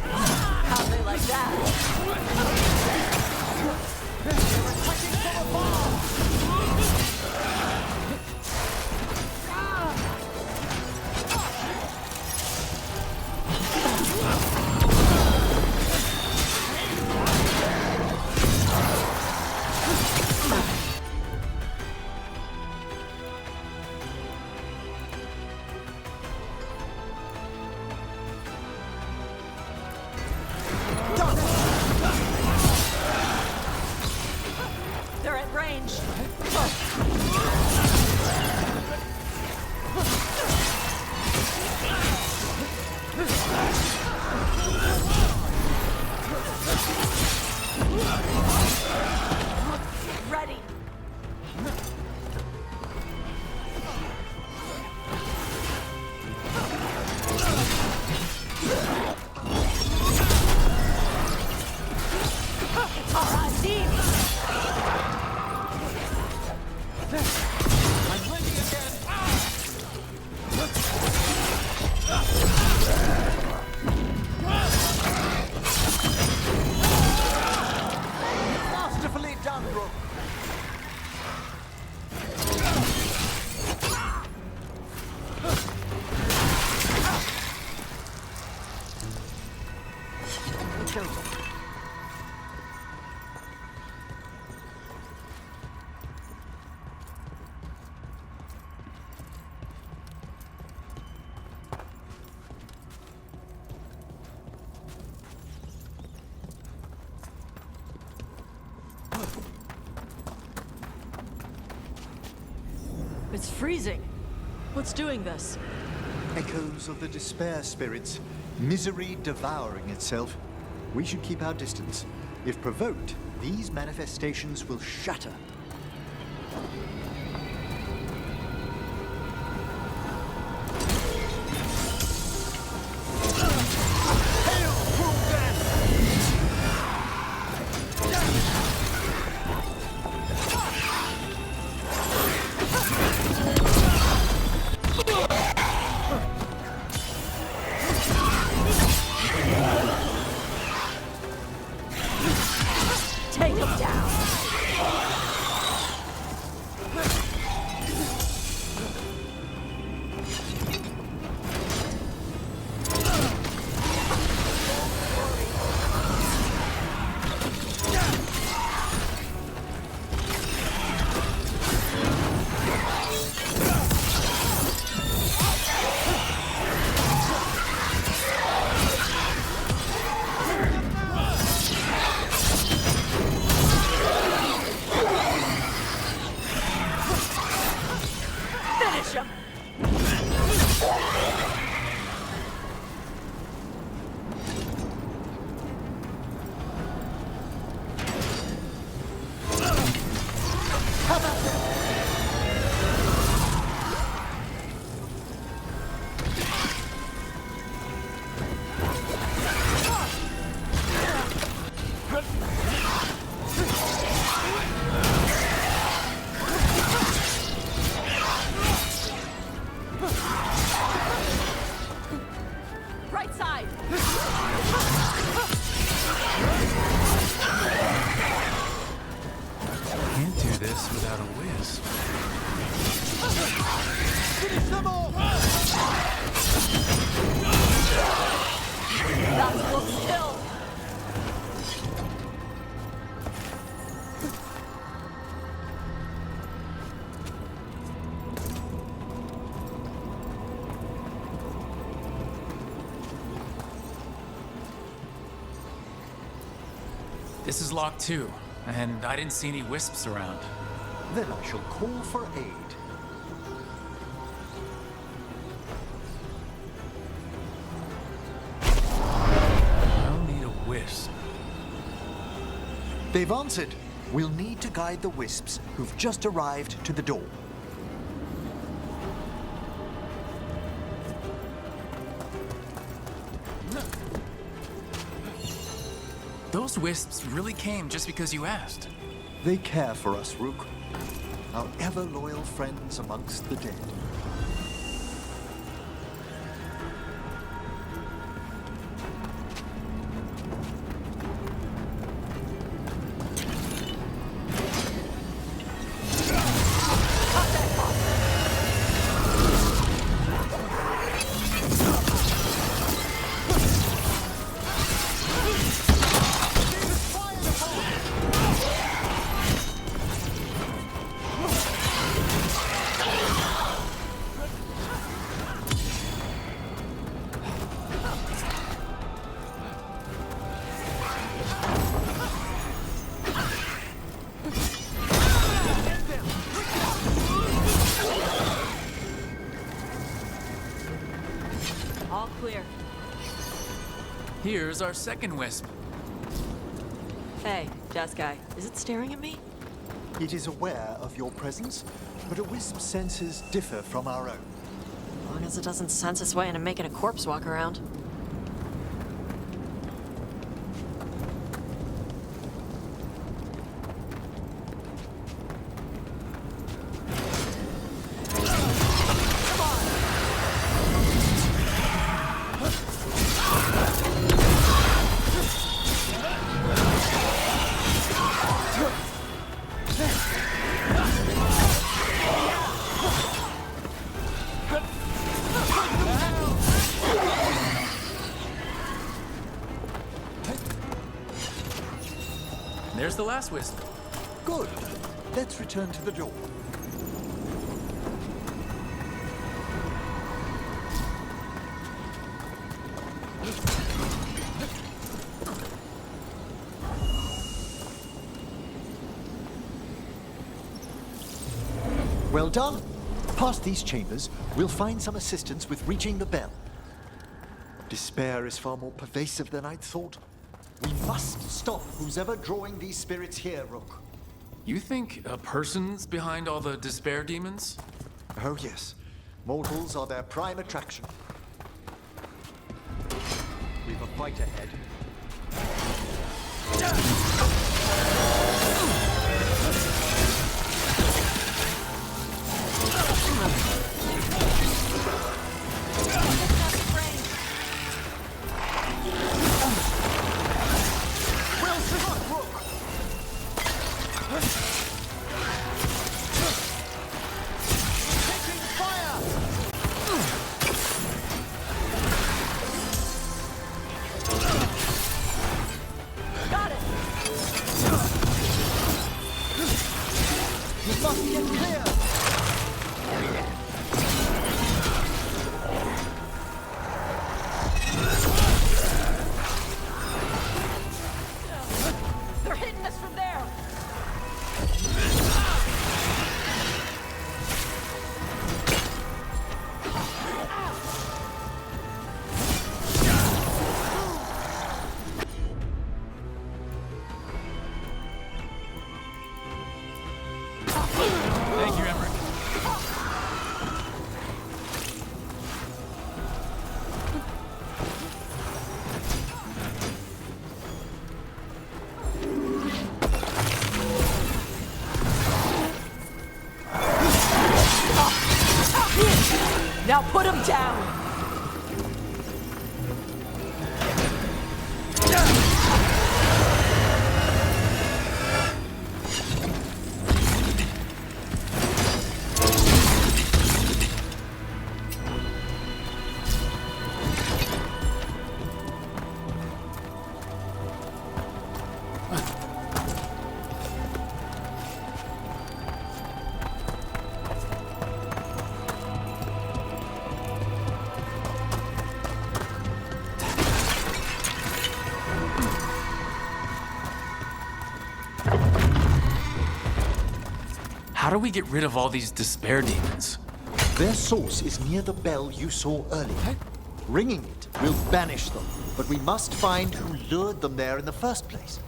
How they like that? They're at range. Ready. All right, team. I'm ready again. Masterfully done, Rook. Let's go. It's freezing. What's doing this? Echoes of the despair spirits, misery devouring itself. We should keep our distance. If provoked, these manifestations will shatter. Take him down. Finish him. This is locked too, and I didn't see any wisps around. Then I shall call for aid. I'll need a wisp. They've answered. We'll need to guide the wisps who've just arrived to the door. Those wisps really came just because you asked. They care for us, Rook. Our ever-loyal friends amongst the dead. All clear. Here's our second wisp. Hey, Jazz Guy, is it staring at me? It is aware of your presence, but a wisp's senses differ from our own. As long as it doesn't sense its way into making a corpse walk around. There's the last wisp. Good. Let's return to the door. Well done. Past these chambers, we'll find some assistance with reaching the bell. Despair is far more pervasive than I'd thought. We must stop who's ever drawing these spirits here, Rook. You think a person's behind all the despair demons? Oh, yes. Mortals are their prime attraction. We've a fight ahead. They're hitting us from there! Thank you, Emmerich. Now put him down! how do we get rid of all these despair demons? Their source is near the bell you saw earlier. Ringing it will banish them, but we must find who lured them there in the first place.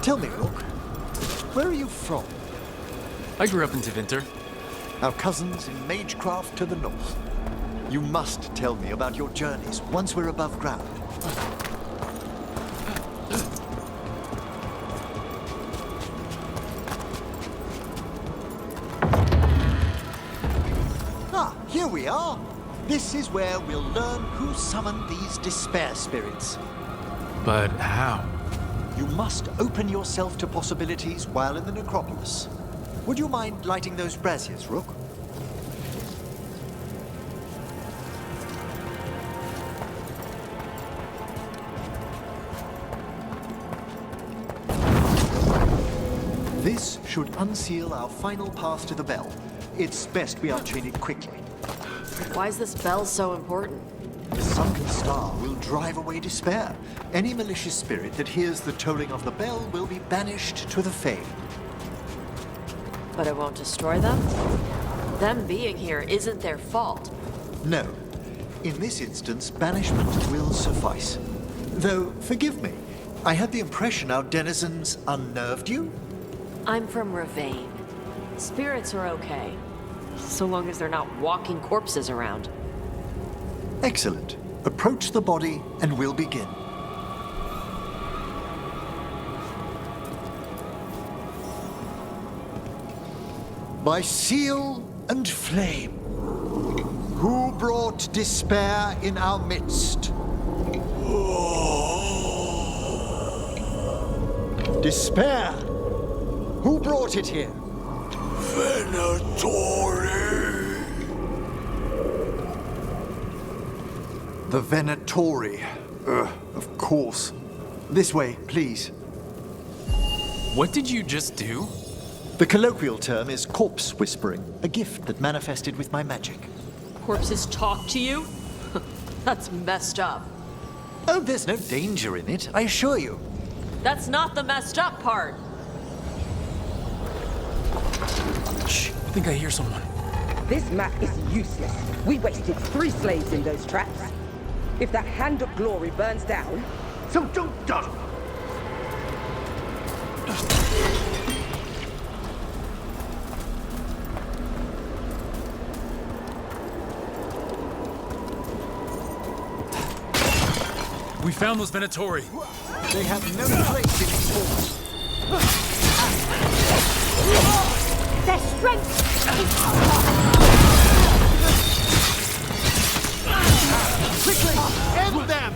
Tell me, Rook, where are you from? I grew up in Tevinter. Our cousins in Magecraft to the north. You must tell me about your journeys once we're above ground. Ah, here we are. This is where we'll learn who summoned these despair spirits. But how? You must open yourself to possibilities while in the necropolis. Would you mind lighting those braziers, Rook? This should unseal our final path to the bell. It's best we unchain it quickly. Why is this bell so important? The sunken star will drive away despair. Any malicious spirit that hears the tolling of the bell will be banished to the Fae. But it won't destroy them? Them being here isn't their fault. No. In this instance, banishment will suffice. Though, forgive me, I had the impression our denizens unnerved you? I'm from Ravane. Spirits are okay, so long as they're not walking corpses around. Excellent. Approach the body and we'll begin. By seal and flame, who brought despair in our midst? Despair! Who brought it here? Venatori! The Venatori. Of course. This way, please. What did you just do? The colloquial term is corpse whispering, a gift that manifested with my magic. Corpses talk to you? That's messed up. Oh, there's no danger in it, I assure you. That's not the messed up part. Shh, I think I hear someone. This map is useless. We wasted 3 slaves in those traps. If that Hand of Glory burns down, so don't done. We found those Venatori. They have no place in this force. Their strength is... Quickly, end them!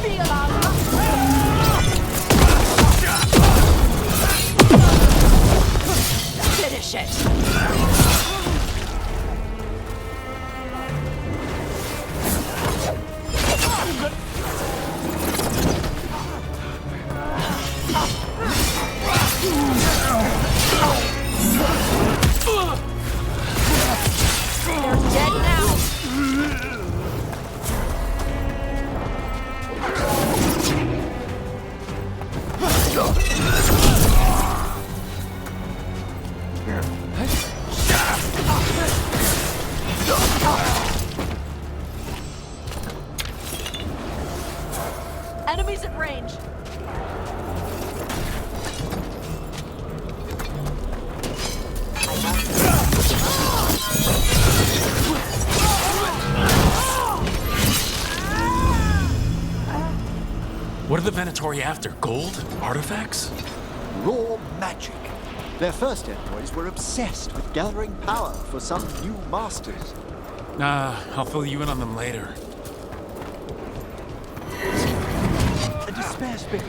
Feel our Finish it. They're dead now. Enemies at range. What are the Venatori after? Gold? Artifacts? raw magic. Their first envoys were obsessed with gathering power for some new masters. I'll fill you in on them later. A despair spirit.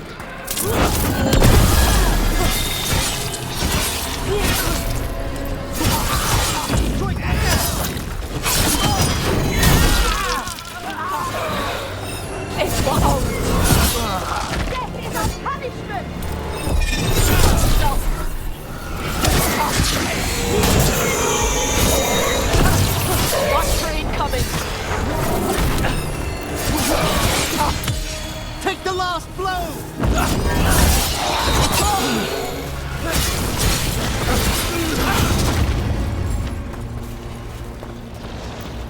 It's wild! Death is our punishment! One train coming! Take the last blow!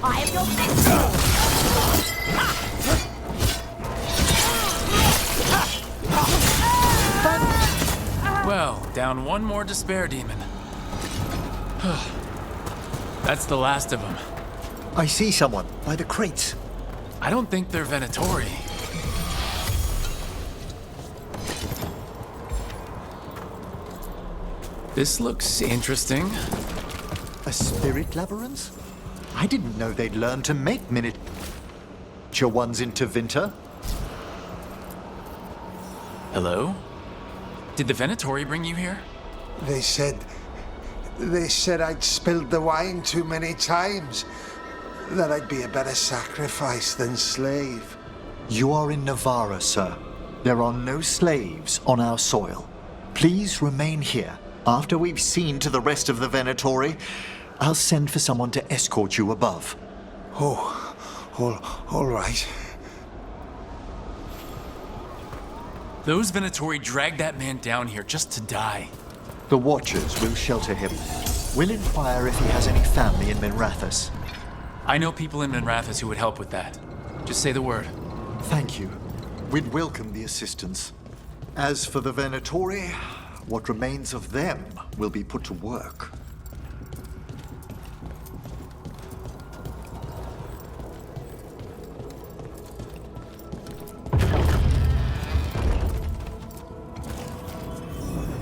I am your victim! Well, down one more despair demon. That's the last of them. I see someone by the crates. I don't think they're Venatori. This looks interesting. A spirit labyrinth? I didn't know they'd learn to make miniature ones into Vinter. Hello? Did the Venatori bring you here? They said I'd spilled the wine too many times. That I'd be a better sacrifice than slave. You are in Navarra, sir. There are no slaves on our soil. Please remain here. After we've seen to the rest of the Venatori, I'll send for someone to escort you above. Oh, all right. Those Venatori dragged that man down here just to die. The Watchers will shelter him. We'll inquire if he has any family in Minrathous. I know people in Minrathous who would help with that. Just say the word. Thank you. We'd welcome the assistance. As for the Venatori, what remains of them will be put to work.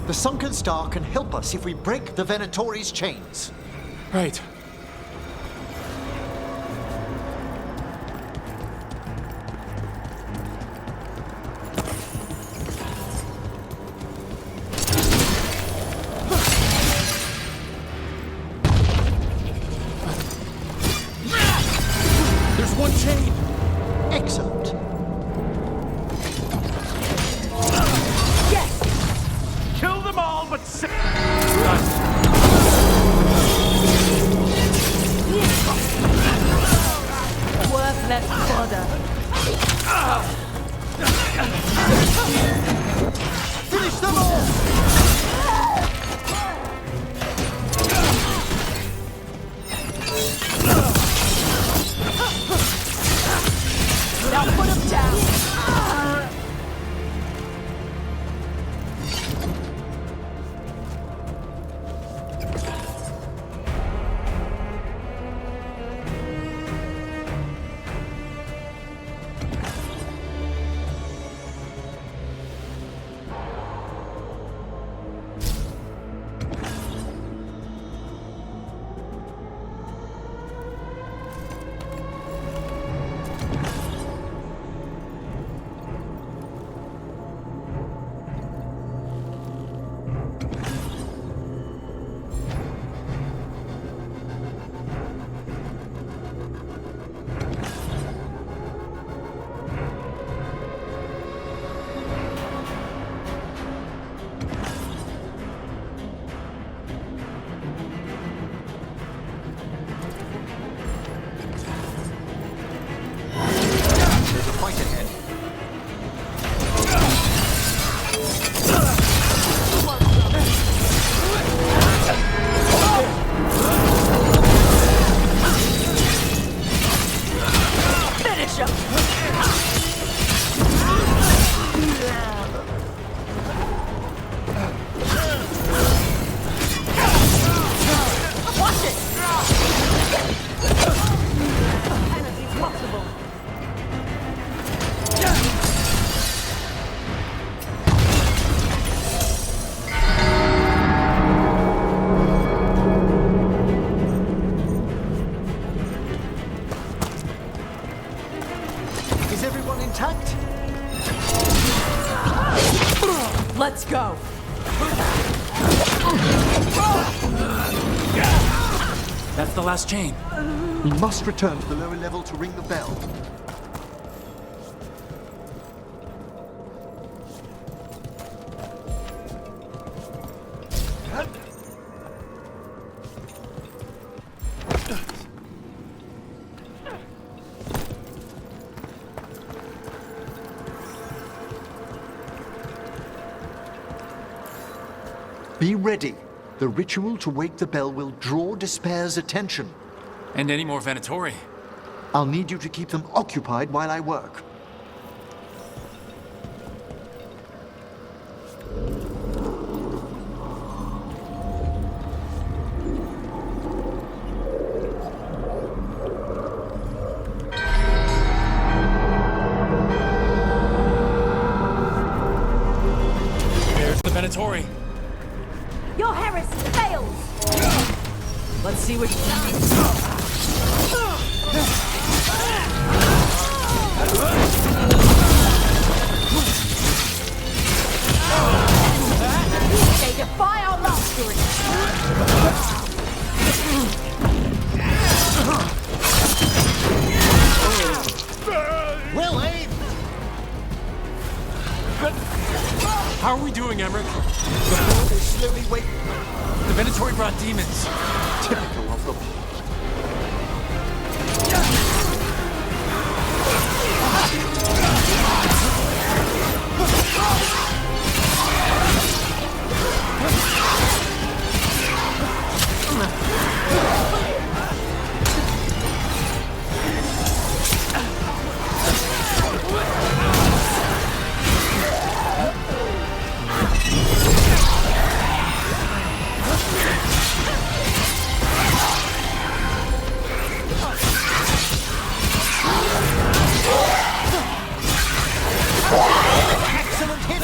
The Sunken Star can help us if we break the Venatori's chains. Right. There's one chain! Excellent. Kill them all but the last chain? We must return to the lower level to ring the bell. Be ready. The ritual to wake the bell will draw Despair's attention. And any more Venatori? I'll need you to keep them occupied while I work. There's the Venatori. Your heresy fails! Let's see what you've done. They defy our mastery! Well aimed! How are we doing, Emmerich? The bell is slowly waking. The Venatori brought demons. Typical of them. Excellent hit,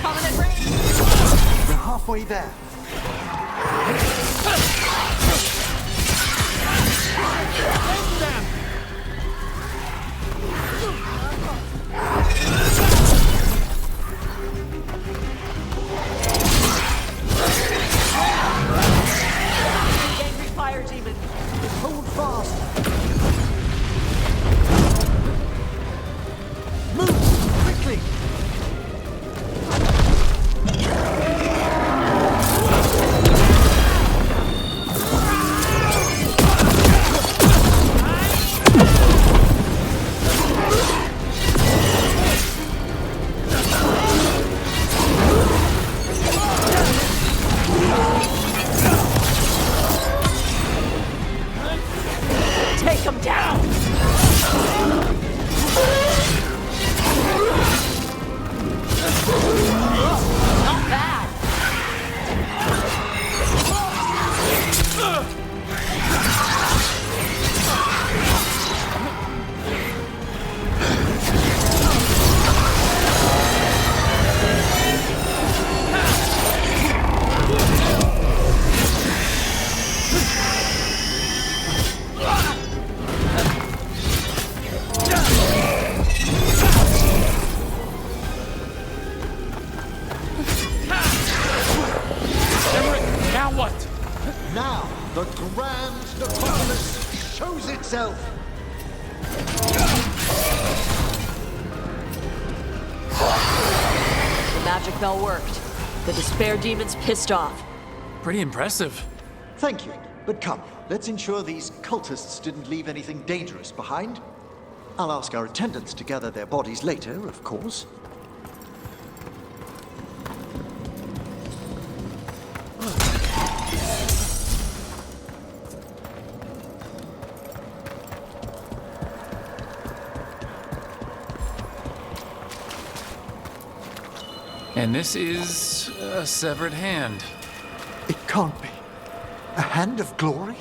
Coming at range! We're halfway there. Angry fire demon! Hold fast. Move quickly. Take him down! Not bad! Emmerich, now what? Now, the grand necropolis shows itself. The magic bell worked. The despair demon's pissed off. Pretty impressive. Thank you, but come, let's ensure these cultists didn't leave anything dangerous behind. I'll ask our attendants to gather their bodies later, of course. And this is a severed hand. It can't be. A hand of glory?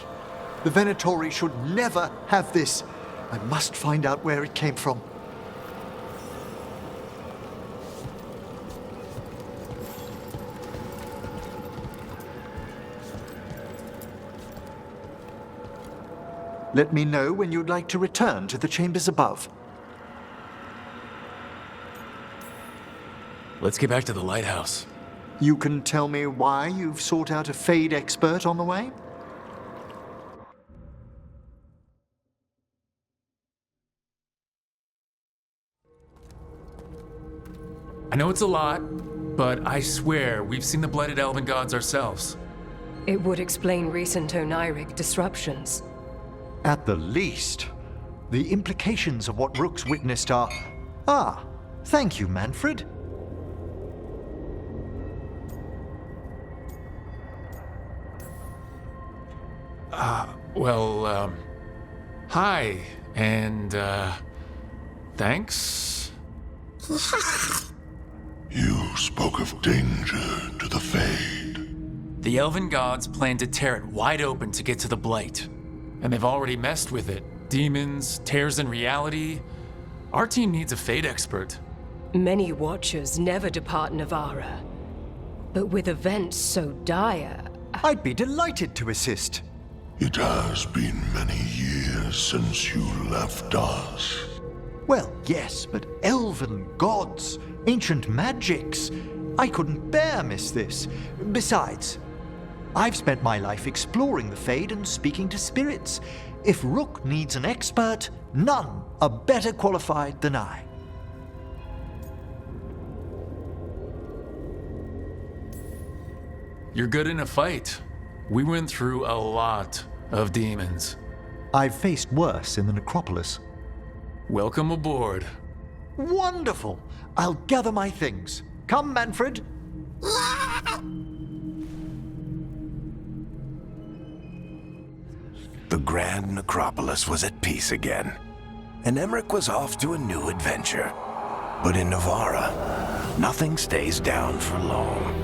The Venatori should never have this. I must find out where it came from. Let me know when you'd like to return to the chambers above. Let's get back to the lighthouse. You can tell me why you've sought out a Fade expert on the way? I know it's a lot, but I swear we've seen the Blighted Elven Gods ourselves. It would explain recent Oniric disruptions. At the least, the implications of what Rook's witnessed are... Ah, thank you, Manfred. Hi, and, thanks? You spoke of danger to the Fade. The Elven Gods plan to tear it wide open to get to the Blight. And they've already messed with it. Demons, tears in reality. Our team needs a Fade expert. Many Watchers never depart Navara. But with events so dire... I'd be delighted to assist. It has been many years since you left us. Well, yes, but elven gods, ancient magics. I couldn't bear miss this. Besides, I've spent my life exploring the Fade and speaking to spirits. If Rook needs an expert, none are better qualified than I. You're good in a fight. We went through a lot of demons. I've faced worse in the necropolis. Welcome aboard. Wonderful! I'll gather my things. Come, Manfred. The Grand Necropolis was at peace again, and Emmerich was off to a new adventure. But in Navara, nothing stays down for long.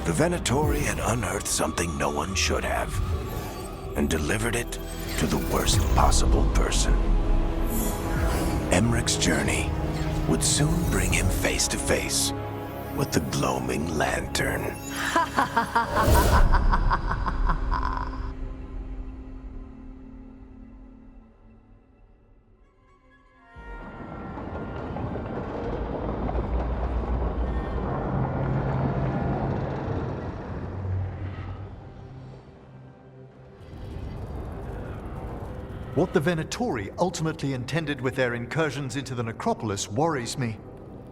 The Venatori had unearthed something no one should have, and delivered it to the worst possible person. Emmerich's journey would soon bring him face to face with the gloaming lantern. What the Venatori ultimately intended with their incursions into the necropolis worries me.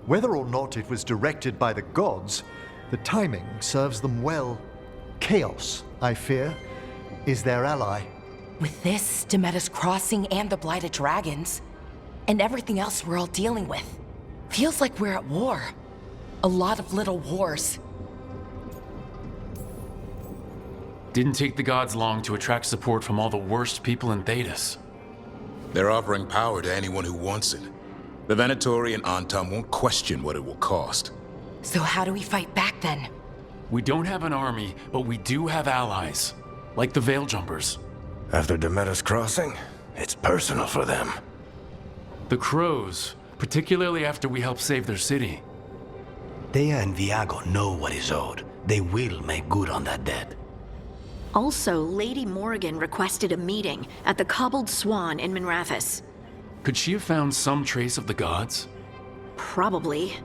Whether or not it was directed by the gods, the timing serves them well. Chaos, I fear, is their ally. With this, Demeter's Crossing and the Blighted Dragons, and everything else we're all dealing with, feels like we're at war. A lot of little wars. Didn't take the gods long to attract support from all the worst people in Thedas. They're offering power to anyone who wants it. The Venatori and Antam won't question what it will cost. So how do we fight back then? We don't have an army, but we do have allies. Like the Veil Jumpers. After Demeter's Crossing, it's personal for them. The Crows, particularly after we helped save their city. Thea and Viago know what is owed. They will make good on that debt. Also, Lady Morrigan requested a meeting at the Cobbled Swan in Minrathous. Could she have found some trace of the gods? Probably.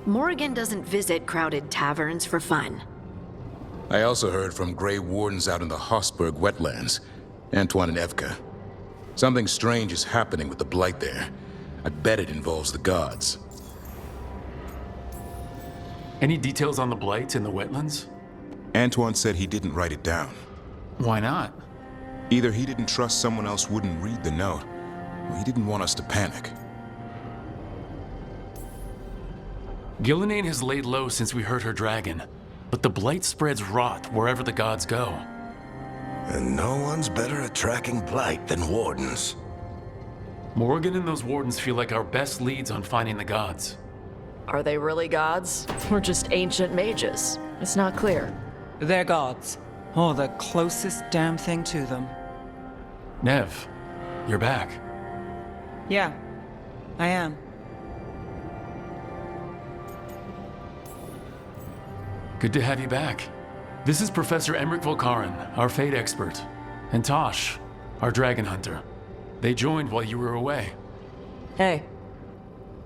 Morrigan doesn't visit crowded taverns for fun. I also heard from Grey Wardens out in the Hossberg wetlands, Antoine and Evka. Something strange is happening with the Blight there. I bet it involves the gods. Any details on the Blight in the wetlands? Antoine said he didn't write it down. Why not? Either he didn't trust someone else wouldn't read the note, or he didn't want us to panic. Gillenane has laid low since we heard her dragon, but the Blight spreads rot wherever the gods go. And no one's better at tracking Blight than Wardens. Morrigan and those Wardens feel like our best leads on finding the gods. Are they really gods? Or just ancient mages? It's not clear. They're gods. Or the closest damn thing to them. Nev, you're back. Yeah, I am. Good to have you back. This is Professor Emmerich Volkaren, our fate expert, and Tosh, our dragon hunter. They joined while you were away. Hey.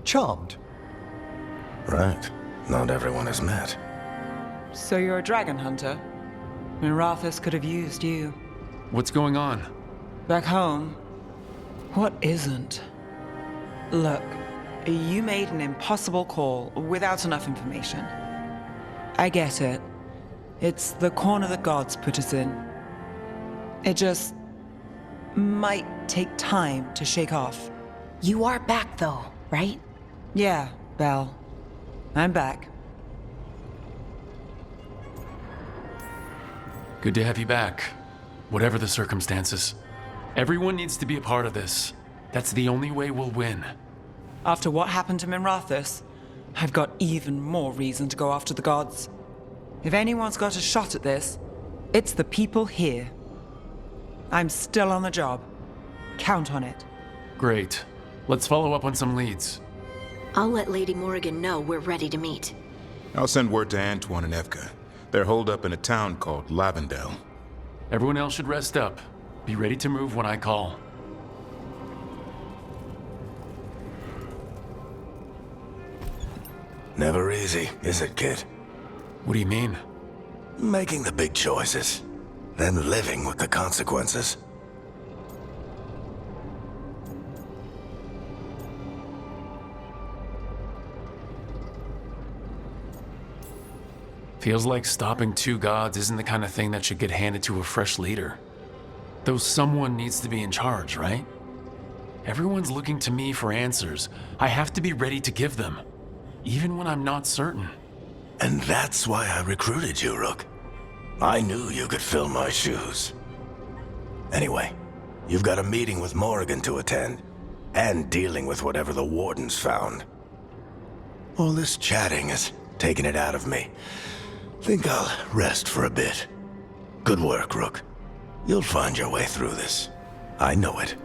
Charmed. Right. Not everyone has met. So you're a dragon hunter? Minrathous could have used you. What's going on? Back home, what isn't? Look, you made an impossible call without enough information. I get it. It's the corner the gods put us in. It just might take time to shake off. You are back though, right? Yeah, Belle. I'm back. Good to have you back, whatever the circumstances. Everyone needs to be a part of this. That's the only way we'll win. After what happened to Minrathous, I've got even more reason to go after the gods. If anyone's got a shot at this, it's the people here. I'm still on the job. Count on it. Great. Let's follow up on some leads. I'll let Lady Morrigan know we're ready to meet. I'll send word to Antoine and Evka. They're holed up in a town called Lavendel. Everyone else should rest up. Be ready to move when I call. Never easy, is it, kid? What do you mean? Making the big choices, then living with the consequences. Feels like stopping two gods isn't the kind of thing that should get handed to a fresh leader. Though someone needs to be in charge, right? Everyone's looking to me for answers. I have to be ready to give them, even when I'm not certain. And that's why I recruited you, Rook. I knew you could fill my shoes. Anyway, you've got a meeting with Morrigan to attend, and dealing with whatever the Wardens found. All this chatting is taking it out of me. Think I'll rest for a bit. Good work, Rook. You'll find your way through this. I know it.